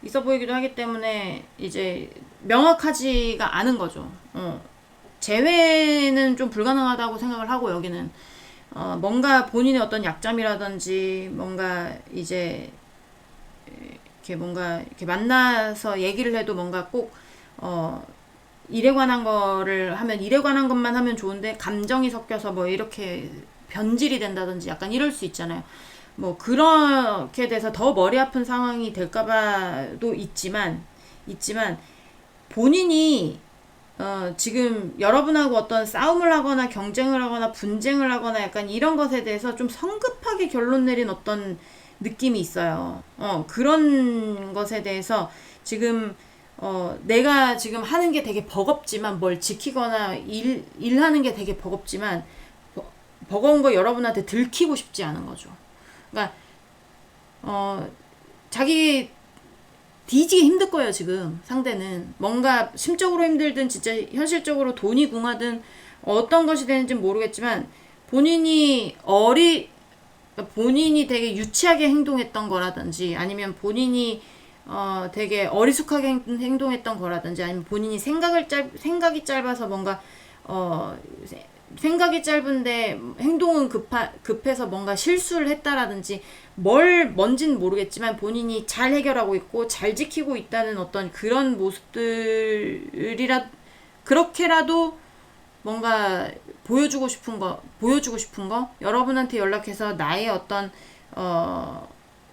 있어 보이기도 하기 때문에 이제 명확하지가 않은 거죠. 재회는 좀 불가능하다고 생각을 하고 여기는 뭔가 본인의 어떤 약점이라든지 뭔가 이제 이렇게 뭔가 이렇게 만나서 얘기를 해도 뭔가 꼭 일에 관한 거를 하면 일에 관한 것만 하면 좋은데 감정이 섞여서 뭐 이렇게 변질이 된다든지 약간 이럴 수 있잖아요. 뭐 그렇게 돼서 더 머리 아픈 상황이 될까봐도 있지만 본인이 지금 여러분하고 어떤 싸움을 하거나 경쟁을 하거나 분쟁을 하거나 약간 이런 것에 대해서 좀 성급하게 결론 내린 어떤 느낌이 있어요. 그런 것에 대해서 지금 내가 지금 하는 게 되게 버겁지만 뭘 지키거나 일하는 게 되게 버겁지만 버거운 거 여러분한테 들키고 싶지 않은 거죠. 그러니까 자기 뒤지기 힘들 거예요. 지금 상대는 뭔가 심적으로 힘들든 진짜 현실적으로 돈이 궁하든 어떤 것이 되는지 모르겠지만 본인이 되게 유치하게 행동했던 거라든지 아니면 본인이 되게 어리숙하게 행동했던 거라든지 아니면 본인이 생각이 짧아서 뭔가 생각이 짧은데 행동은 급해서 뭔가 실수를 했다라든지 뭔진 모르겠지만 본인이 잘 해결하고 있고 잘 지키고 있다는 어떤 그런 모습들이라 그렇게라도 뭔가 보여주고 싶은 거 여러분한테 연락해서 나의 어떤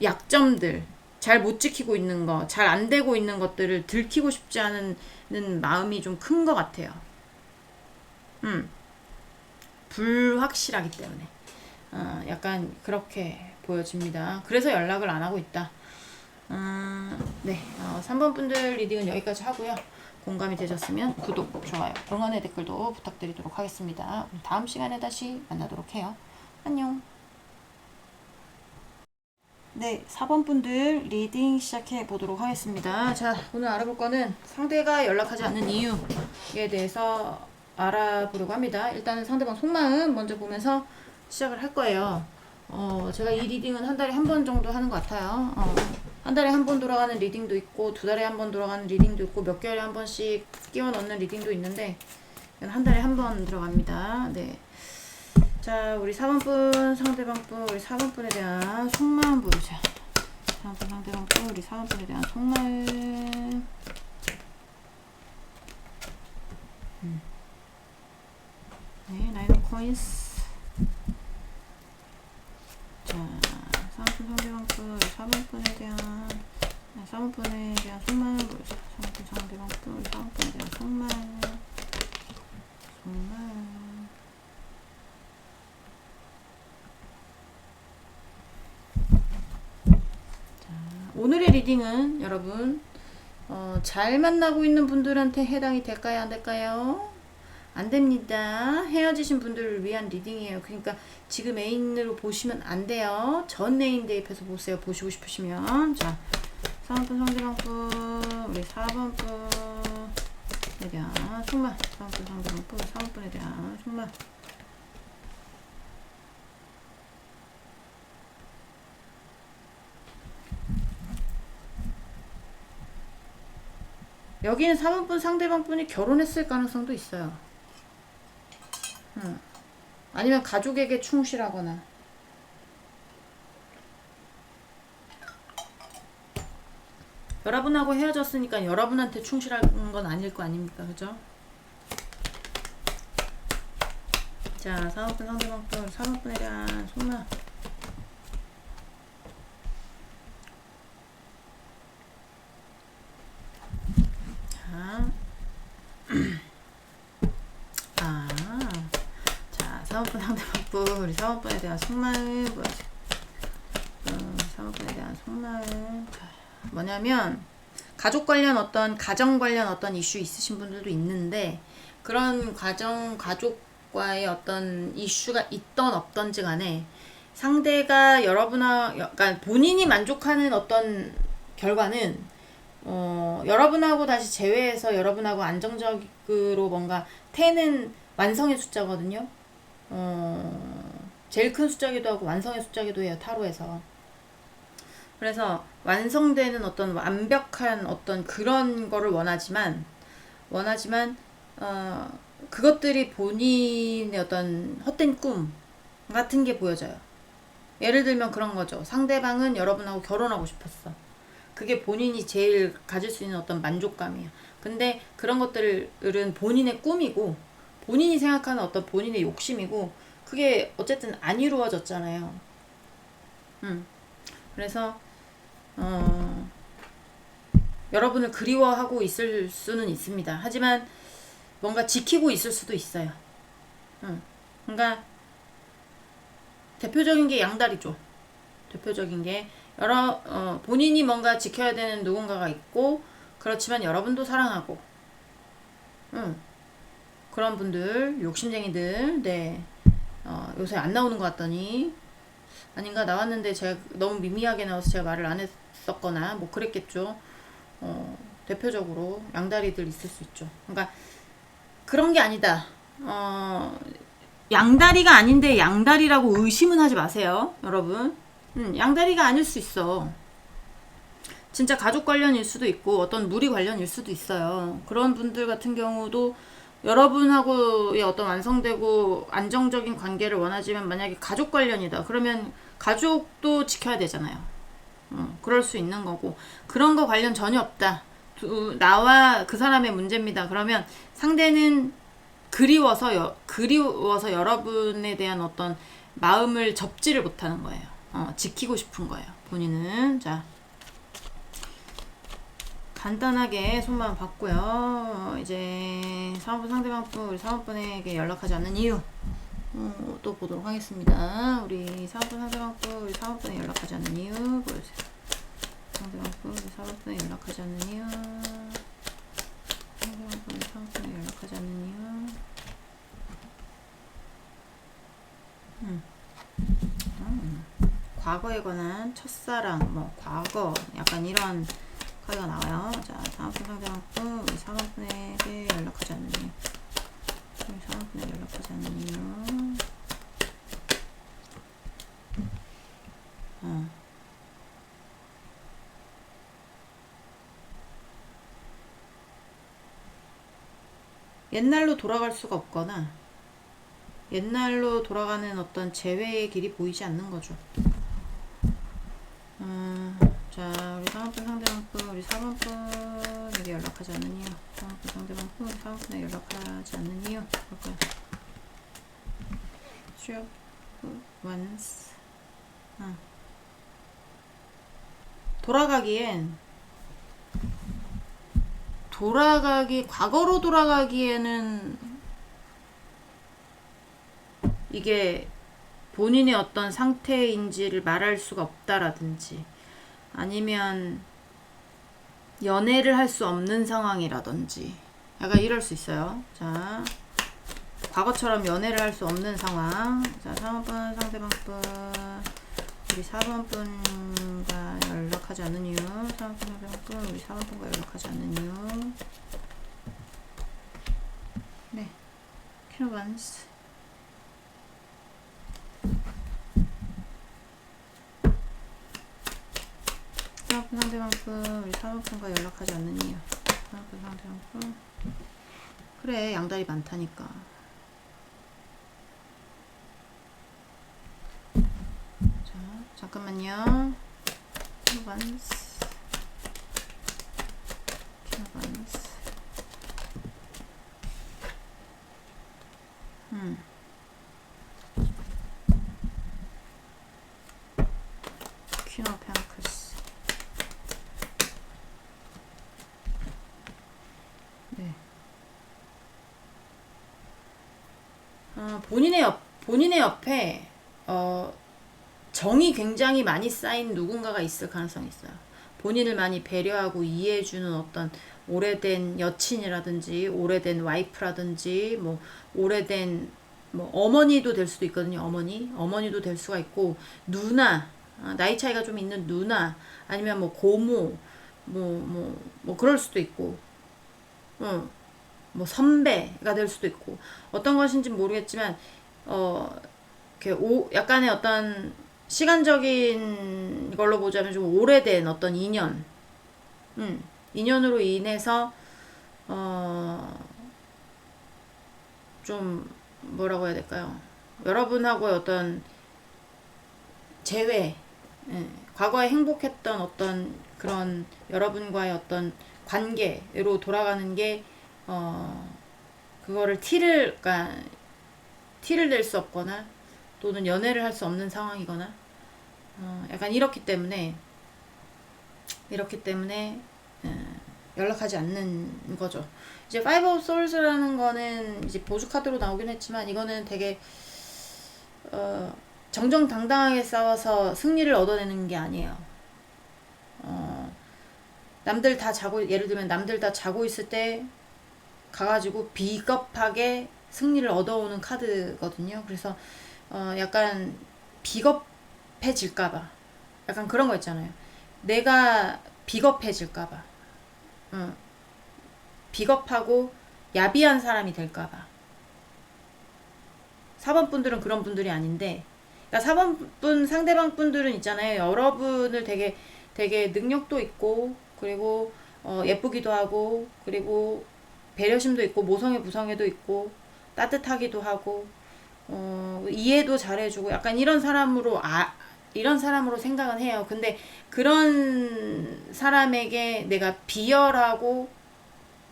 약점들 잘 못 지키고 있는 거 잘 안 되고 있는 것들을 들키고 싶지 않은 마음이 좀 큰 것 같아요. 불확실하기 때문에 약간 그렇게 보여집니다. 그래서 연락을 안 하고 있다. 네, 3번 분들 리딩은 여기까지 하고요. 공감이 되셨으면 구독, 좋아요, 응원의 댓글도 부탁드리도록 하겠습니다. 다음 시간에 다시 만나도록 해요. 안녕. 네, 4번 분들 리딩 시작해 보도록 하겠습니다. 자, 오늘 알아볼 거는 상대가 연락하지 않는 이유에 대해서 알아보려고 합니다. 일단은 상대방 속마음 먼저 보면서 시작을 할 거예요. 제가 이 리딩은 한 달에 한 번 정도 하는 것 같아요. 한 달에 한 번 돌아가는 리딩도 있고, 2달에 한 번 돌아가는 리딩도 있고, 몇 개월에 한 번씩 끼워 넣는 리딩도 있는데, 한 달에 한 번 들어갑니다. 네. 자, 우리 4번분, 상대방분, 우리 4번분에 대한 속마음 보자. 상대방분, 우리 4번분에 대한 속마음. 네, 나인 오브 코인스. 자, 3번 상대방분, 4번분에 대한 3번분에 대한 속마음 보자. 3번 상대방분, 4번분에 대한 속마음. 오늘의 리딩은 여러분 잘 만나고 있는 분들한테 해당이 될까요? 안 될까요? 안 됩니다. 헤어지신 분들을 위한 리딩이에요. 그러니까 지금 애인으로 보시면 안 돼요. 전 애인 대입해서 보세요. 보시고 싶으시면. 자, 3번분 상대방분, 우리 4번분에 대한 속말. 3번분 상대방분, 4번분에 대한 속말. 여기는 3번분 상대방분이 결혼했을 가능성도 있어요. 아니면 가족에게 충실하거나. 여러분하고 헤어졌으니까 여러분한테 충실한 건 아닐 거 아닙니까? 그죠? 자, 4번분 상대방분, 4번분에 대한 속말. 자, 4번분 상대방분, 우리 4번분에 대한 속마음 보여줘. 4번분에 대한 속마음. 뭐냐면 가족 관련 가정 관련 어떤 이슈 있으신 분들도 있는데 그런 가족과의 어떤 이슈가 있던 없던지 간에 상대가 그러니까 본인이 만족하는 어떤 결과는 여러분하고 다시 재회해서 여러분하고 안정적으로 뭔가 10은 완성의 숫자거든요. 제일 큰 숫자기도 하고 완성의 숫자기도 해요. 타로에서. 그래서 완성되는 어떤 완벽한 어떤 그런 거를 원하지만 그것들이 본인의 어떤 헛된 꿈 같은 게 보여져요. 예를 들면 그런 거죠. 상대방은 여러분하고 결혼하고 싶었어. 그게 본인이 제일 가질 수 있는 어떤 만족감이야. 근데 그런 것들은 본인의 꿈이고 본인이 생각하는 어떤 본인의 욕심이고 그게 어쨌든 안 이루어졌잖아요. 그래서 여러분을 그리워하고 있을 수는 있습니다. 하지만 뭔가 지키고 있을 수도 있어요. 그러니까 대표적인 게 양다리죠. 대표적인 게 본인이 뭔가 지켜야 되는 누군가가 있고, 그렇지만 여러분도 사랑하고, 그런 분들, 욕심쟁이들, 네. 요새 안 나오는 것 같더니, 아닌가, 나왔는데 제가 너무 미미하게 나와서 제가 말을 안 했었거나, 뭐 그랬겠죠. 대표적으로 양다리들 있을 수 있죠. 그러니까, 그런 게 아니다. 양다리가 아닌데 양다리라고 의심은 하지 마세요, 여러분. 양다리가 아닐 수 있어. 진짜 가족 관련일 수도 있고 어떤 무리 관련일 수도 있어요. 그런 분들 같은 경우도 여러분하고의 어떤 완성되고 안정적인 관계를 원하지만, 만약에 가족 관련이다 그러면 가족도 지켜야 되잖아요. 그럴 수 있는 거고, 그런 거 관련 전혀 없다, 나와 그 사람의 문제입니다 그러면 상대는 그리워서 여러분에 대한 어떤 마음을 접지를 못하는 거예요. 지키고 싶은 거예요, 본인은. 자, 간단하게 손만 봤고요. 이제 사원분 상대방분, 우리 사원분에게 연락하지 않는 이유 또 보도록 하겠습니다. 우리 사원분 상대방분, 우리 사원분에 연락하지 않는 이유 보여주세요. 상대방분, 우리 사원분에 연락하지 않는 이유, 상대방분, 사원분에 연락하지 않는 이유. 과거에 관한 첫사랑, 뭐 과거, 약간 이런 카드가 나와요. 자, 다음분 상대방분, 우리 사방분에게 연락하지 않는 이유, 우리 사방분에 연락하지 않는 이유. 옛날로 돌아갈 수가 없거나 옛날로 돌아가는 어떤 재회의 길이 보이지 않는 거죠. 자, 우리 상황분 상대방분, 우리 4번분에게 연락하지 않는 이유, 상황분 상대방분, 우리 4번분에게 연락하지 않는 이유 볼까요? Three of Wands. 과거로 돌아가기에는 이게 본인의 어떤 상태인지를 말할 수가 없다라든지, 아니면 연애를 할 수 없는 상황이라든지, 약간 이럴 수 있어요. 자, 과거처럼 연애를 할 수 없는 상황. 자, 3번분 상대방분, 우리 4번분과 연락하지 않는 이유, 3번분 상대방분, 우리 4번분과 연락하지 않는 이유. 네, 큐반스. 상대방분, 우리 사모분과 연락하지 않는 이유. 상대방분. 그래, 양다리 많다니까. 자, 잠깐만요. 키노반스. 퀸 오브 펜터클스. 네. 본인의 옆에 정이 굉장히 많이 쌓인 누군가가 있을 가능성이 있어요. 본인을 많이 배려하고 이해해주는 어떤 오래된 여친이라든지, 오래된 와이프라든지, 뭐 오래된 뭐 어머니도 될 수도 있거든요. 어머니도 될 수가 있고, 누나, 나이 차이가 좀 있는 누나, 아니면 뭐 고모, 뭐 그럴 수도 있고, 뭐 선배가 될 수도 있고, 어떤 것인지 모르겠지만 이렇게 약간의 어떤 시간적인 걸로 보자면 좀 오래된 어떤 인연으로 인해서 좀 뭐라고 해야 될까요? 여러분하고의 어떤 재회, 과거에 행복했던 어떤 그런 여러분과의 어떤 관계로 돌아가는 게 그거를 티를 낼 수 없거나, 또는 연애를 할 수 없는 상황이거나, 약간 이렇기 때문에 연락하지 않는 거죠. 이제 Five of Souls라는 거는 이제 보조 카드로 나오긴 했지만 이거는 되게 정정당당하게 싸워서 승리를 얻어내는 게 아니에요. 남들 다 자고, 예를 들면 남들 다 자고 있을 때 가가지고 비겁하게 승리를 얻어오는 카드거든요. 그래서 약간 비겁해질까봐, 약간 그런 거 있잖아요. 내가 비겁해질까봐, 비겁하고 야비한 사람이 될까봐. 4번 분들은 그런 분들이 아닌데, 그러니까 4번 분 상대방 분들은 있잖아요. 여러분을 되게 능력도 있고, 그리고 예쁘기도 하고, 그리고 배려심도 있고, 모성애 부성애도 있고, 따뜻하기도 하고, 이해도 잘해주고, 약간 이런 사람으로 생각은 해요. 근데 그런 사람에게 내가 비열하고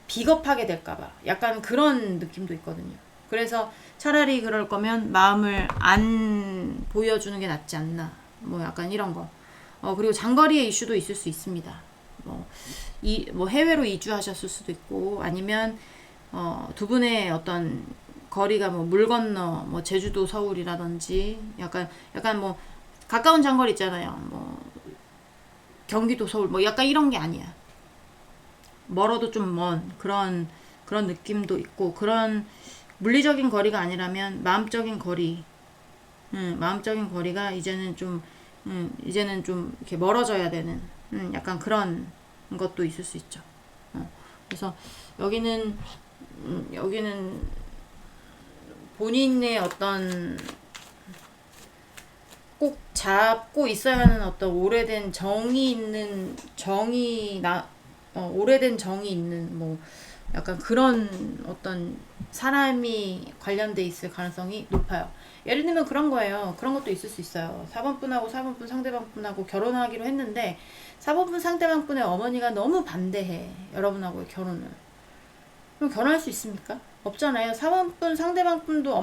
비겁하게 될까봐 약간 그런 느낌도 있거든요. 그래서 차라리 그럴 거면 마음을 안 보여주는 게 낫지 않나. 뭐 약간 이런 거. 그리고 장거리의 이슈도 있을 수 있습니다. 뭐 해외로 이주하셨을 수도 있고, 아니면 두 분의 어떤 거리가 뭐 물 건너 뭐 제주도 서울이라든지 약간 뭐 가까운 장거리 있잖아요. 뭐 경기도 서울 뭐 약간 이런 게 아니야. 멀어도 좀 먼 그런 느낌도 있고, 그런 물리적인 거리가 아니라면 마음적인 거리, 마음적인 거리가 이제는 좀 이렇게 멀어져야 되는 약간 그런 것도 있을 수 있죠. 그래서 여기는 본인의 어떤 꼭 잡고 있어야 하는 어떤 오래된 오래된 정이 있는 뭐 약간 그런 어떤 사람이 관련돼 있을 가능성이 높아요. 예를 들면 그런 거예요. 그런 것도 있을 수 있어요. 4번 분하고 4번 분 상대방 분하고 결혼하기로 했는데 4번 분 상대방 분의 어머니가 너무 반대해. 여러분하고의 결혼을. 그럼 결혼할 수 있습니까? 없잖아요. 4번 분 상대방 분도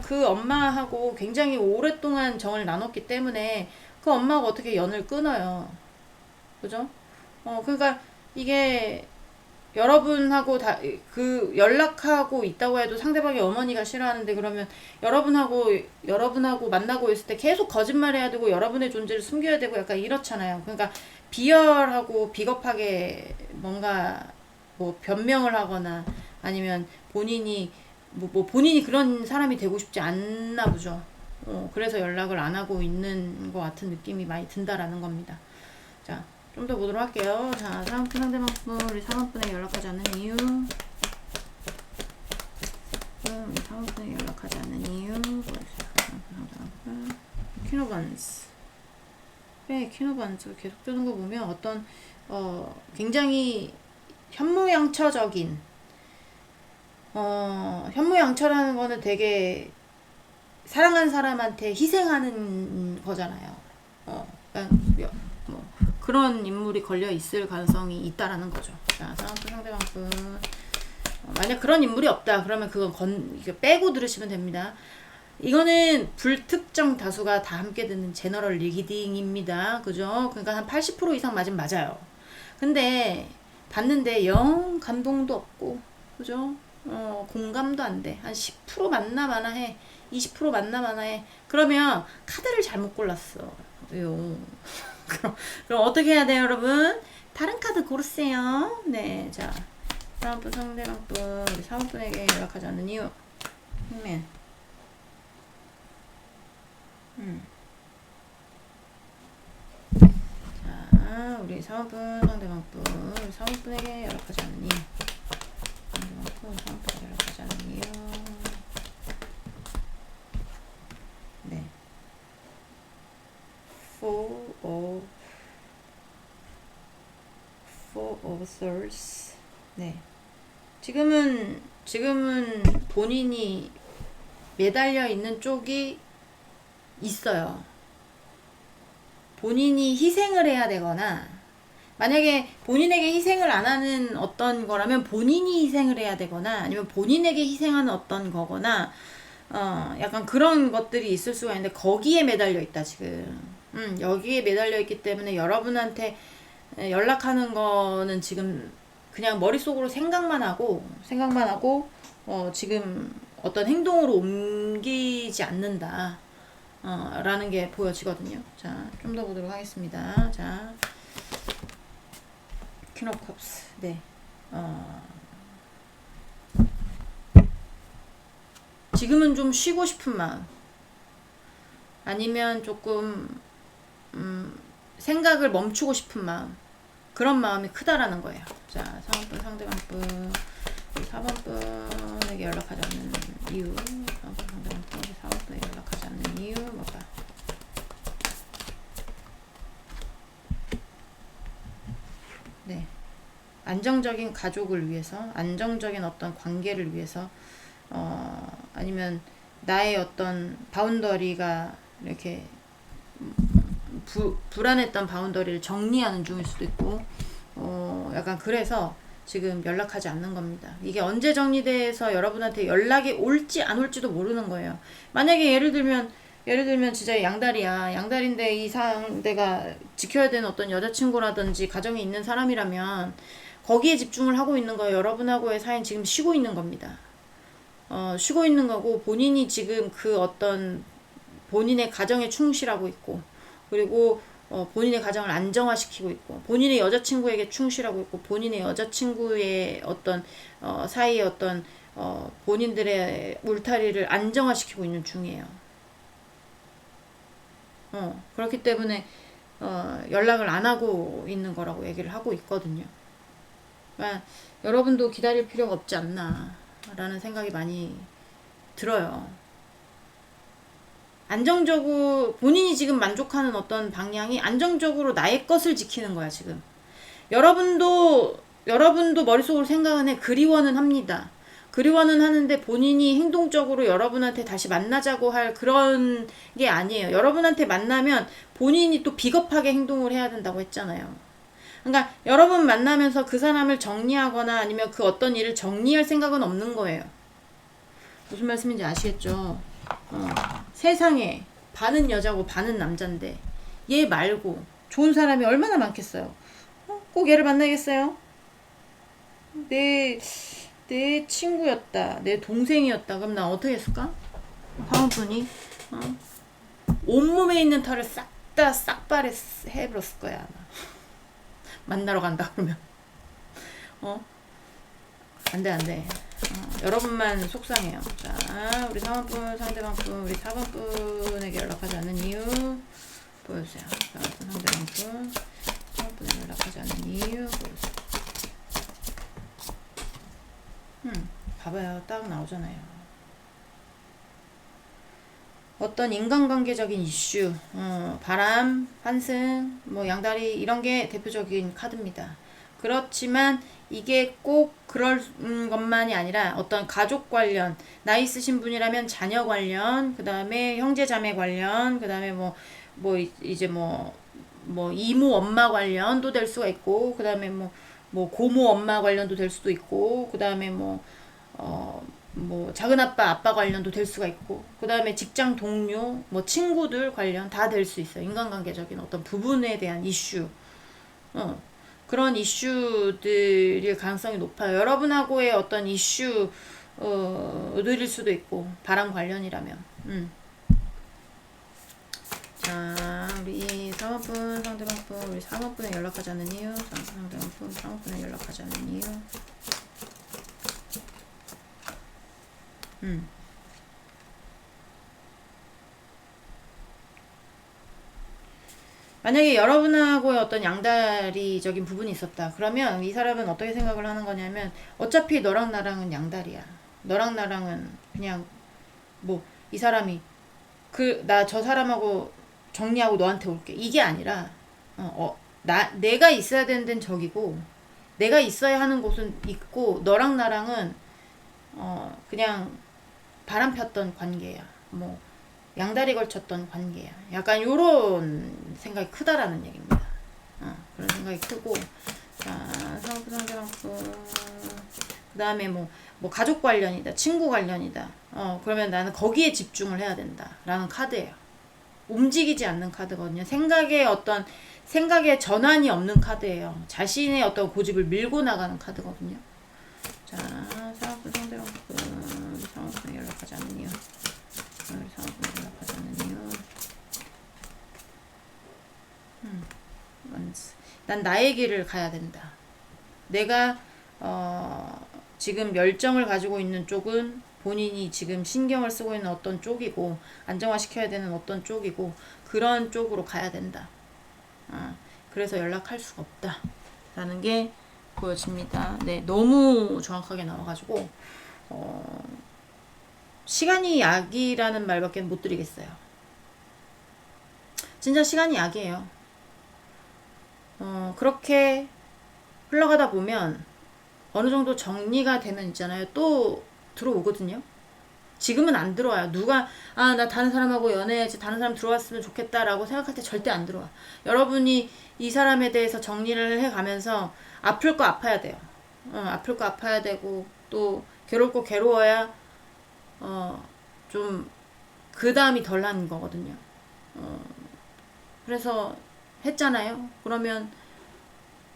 그 엄마하고 굉장히 오랫동안 정을 나눴기 때문에 그 엄마하고 어떻게 연을 끊어요. 그죠? 그러니까 이게 여러분하고 연락하고 있다고 해도 상대방의 어머니가 싫어하는데, 그러면 여러분하고 만나고 있을 때 계속 거짓말해야 되고 여러분의 존재를 숨겨야 되고 약간 이렇잖아요. 그러니까 비열하고 비겁하게 뭔가 뭐 변명을 하거나 아니면 본인이 본인이 그런 사람이 되고 싶지 않나 보죠. 그래서 연락을 안 하고 있는 것 같은 느낌이 많이 든다라는 겁니다. 자, 좀 더 보도록 할게요. 자, 상대방분, 우리 상대방분에게 연락하지 않는 이유. 우리 상대방분에게 연락하지 않는 이유. 퀸오반스. 네, 퀸오반스 계속 뜨는 거 보면 어떤 굉장히 현모양처적인, 현모양처라는 거는 되게 사랑하는 사람한테 희생하는 거잖아요. 뭐 그런 인물이 걸려 있을 가능성이 있다라는 거죠. 자, 상대방분. 만약 그런 인물이 없다, 그러면 그건 빼고 들으시면 됩니다. 이거는 불특정 다수가 다 함께 듣는 제너럴 리딩입니다. 그죠? 그러니까 한 80% 이상 맞으면 맞아요. 근데 봤는데 영 감동도 없고, 그죠? 공감도 안 돼. 한 10% 맞나 마나 해. 20% 맞나 마나 해. 그러면 카드를 잘못 골랐어. 그럼 어떻게 해야 돼요, 여러분? 다른 카드 고르세요. 네, 자, 다음분 상대방분, 우리 사모분에게 연락하지 않는 이유. 네. 자, 우리 사모분 상대방분, 우리 사모분에게 연락하지 않는 이유. 상대방분 사모분에게 연락하지 않는 이유. 네. Four of Swords. 네. 지금은 본인이 매달려 있는 쪽이 있어요. 본인이 희생을 해야 되거나, 만약에 본인에게 희생을 안 하는 어떤 거라면 본인이 희생을 해야 되거나, 아니면 본인에게 희생하는 어떤 거거나, 약간 그런 것들이 있을 수가 있는데 거기에 매달려 있다 지금. 여기에 매달려 있기 때문에 여러분한테 연락하는 거는 지금 그냥 머릿속으로 생각만 하고 지금 어떤 행동으로 옮기지 않는다. 라는 게 보여지거든요. 자, 좀 더 보도록 하겠습니다. 자, 퀸 오브 컵스. 네. 지금은 좀 쉬고 싶은 마음. 아니면 조금 생각을 멈추고 싶은 마음. 그런 마음이 크다라는 거예요. 자, 3번분 상대방분 4번분에게 연락하지 않는 이유. 4번 상대방분 4번분에게 연락하지 않는 이유 뭐가? 네. 안정적인 가족을 위해서, 안정적인 어떤 관계를 위해서, 아니면 나의 어떤 바운더리가 이렇게 불안했던 바운더리를 정리하는 중일 수도 있고, 약간 그래서 지금 연락하지 않는 겁니다. 이게 언제 정리돼서 여러분한테 연락이 올지 안 올지도 모르는 거예요. 만약에 예를 들면 진짜 양다리야. 양다리인데 이 상대가 지켜야 되는 어떤 여자친구라든지 가정이 있는 사람이라면 거기에 집중을 하고 있는 거예요. 여러분하고의 사이는 지금 쉬고 있는 겁니다. 쉬고 있는 거고, 본인이 지금 그 어떤 본인의 가정에 충실하고 있고, 그리고 본인의 가정을 안정화시키고 있고, 본인의 여자친구에게 충실하고 있고, 본인의 여자친구의 어떤 사이의 어떤 본인들의 울타리를 안정화시키고 있는 중이에요. 그렇기 때문에 연락을 안 하고 있는 거라고 얘기를 하고 있거든요. 그러니까 여러분도 기다릴 필요가 없지 않나 라는 생각이 많이 들어요. 안정적으로 본인이 지금 만족하는 어떤 방향이 안정적으로 나의 것을 지키는 거야. 지금 여러분도 머릿속으로 생각은 해. 그리워는 합니다. 그리워는 하는데 본인이 행동적으로 여러분한테 다시 만나자고 할 그런 게 아니에요. 여러분한테 만나면 본인이 또 비겁하게 행동을 해야 된다고 했잖아요. 그러니까 여러분 만나면서 그 사람을 정리하거나 아니면 그 어떤 일을 정리할 생각은 없는 거예요. 무슨 말씀인지 아시겠죠? 세상에 반은 여자고 반은 남잔데 얘 말고 좋은 사람이 얼마나 많겠어요. 꼭 얘를 만나겠어요? 내 친구였다, 내 동생이었다. 그럼 나 어떻게 했을까? 화원분이 온몸에 있는 털을 싹 다 싹발해버렸을 거야 아마. 만나러 간다 그러면 안돼. 여러분만 속상해요. 자, 우리 3번분 상대방분 우리 4번분에게 연락하지 않는 이유 보여주세요. 4번분 상대방분 4번분에게 연락하지 않는 이유 보여주세요. 봐봐요. 딱 나오잖아요. 어떤 인간관계적인 이슈, 바람, 환승, 뭐 양다리 이런 게 대표적인 카드입니다. 그렇지만 이게 꼭 그럴 것만이 아니라 어떤 가족 관련, 나이 있으신 분이라면 자녀 관련, 그 다음에 형제 자매 관련, 그 다음에 이제 이모 엄마 관련도 될 수가 있고, 그 다음에 뭐 고모 엄마 관련도 될 수도 있고, 그 다음에 작은 아빠 관련도 될 수가 있고, 그 다음에 직장 동료, 친구들 관련 다 될 수 있어요. 인간관계적인 어떤 부분에 대한 이슈. 그런 이슈들일 가능성이 높아요. 여러분하고의 어떤 이슈들일 수도 있고, 바람 관련이라면. 자, 우리 3번분 상대방분 우리 3번분에 연락하지 않는 이유, 상대방분 3번분에 연락하지 않는 이유. 만약에 여러분하고의 어떤 양다리적인 부분이 있었다. 그러면 이 사람은 어떻게 생각을 하는 거냐면, 어차피 너랑 나랑은 양다리야. 너랑 나랑은 그냥 이 사람이 나 저 사람하고 정리하고 너한테 올게. 이게 아니라 내가 있어야 되는 데는 저기고 내가 있어야 하는 곳은 있고, 너랑 나랑은 그냥 바람 폈던 관계야. 양다리 걸쳤던 관계야. 약간 요런 생각이 크다라는 얘기입니다. 그런 생각이 크고, 자, 상대방분 그 다음에 가족 관련이다, 친구 관련이다. 그러면 나는 거기에 집중을 해야 된다 라는 카드예요. 움직이지 않는 카드거든요. 생각의 전환이 없는 카드예요. 자신의 어떤 고집을 밀고 나가는 카드거든요. 자, 사업부 상대방분 상업부에 연락하지 않는 이유. 상업부에 연락하지 않는 이유. 난 나의 길을 가야 된다. 내가 지금 열정을 가지고 있는 쪽은 본인이 지금 신경을 쓰고 있는 어떤 쪽이고 안정화시켜야 되는 어떤 쪽이고 그런 쪽으로 가야 된다. 그래서 연락할 수가 없다 라는 게 보여집니다. 네, 너무 정확하게 나와가지고 시간이 약이라는 말밖에 못 드리겠어요. 진짜 시간이 약이에요. 그렇게 흘러가다 보면 어느 정도 정리가 되면 있잖아요. 또 들어오거든요. 지금은 안 들어와요. 누가 나 다른 사람하고 연애해야지, 다른 사람 들어왔으면 좋겠다라고 생각할 때 절대 안 들어와. 여러분이 이 사람에 대해서 정리를 해가면서 아플 거 아파야 돼요. 아플 거 아파야 되고 또 괴로울 거 괴로워야 좀 그 다음이 덜 나는 거거든요. 그래서 했잖아요. 그러면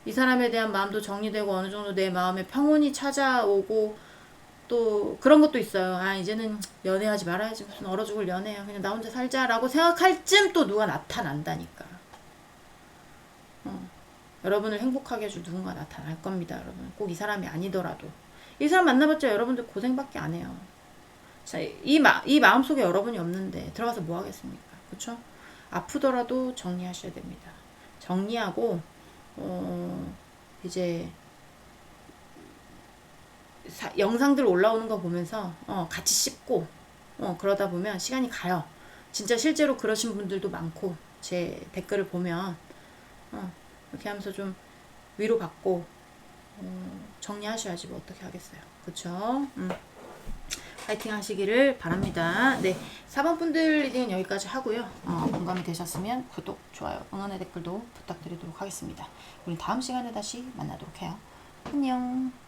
이 사람에 대한 마음도 정리되고 어느 정도 내 마음에 평온이 찾아오고 또 그런 것도 있어요. 이제는 연애하지 말아야지. 무슨 얼어 죽을 연애야. 그냥 나 혼자 살자라고 생각할 쯤 또 누가 나타난다니까. 여러분을 행복하게 해줄 누군가 나타날 겁니다. 여러분. 꼭 이 사람이 아니더라도. 이 사람 만나봤자 여러분들 고생밖에 안 해요. 자, 이 마음속에 여러분이 없는데 들어가서 뭐 하겠습니까? 그쵸? 아프더라도 정리하셔야 됩니다. 정리하고 이제 영상들 올라오는 거 보면서 같이 씹고 그러다 보면 시간이 가요. 진짜 실제로 그러신 분들도 많고 제 댓글을 보면 이렇게 하면서 좀 위로받고 정리하셔야지 뭐 어떻게 하겠어요. 그쵸? 파이팅 하시기를 바랍니다. 네, 4번 분들 리딩은 여기까지 하고요. 공감이 되셨으면 구독, 좋아요, 응원의 댓글도 부탁드리도록 하겠습니다. 우리 다음 시간에 다시 만나도록 해요. 안녕.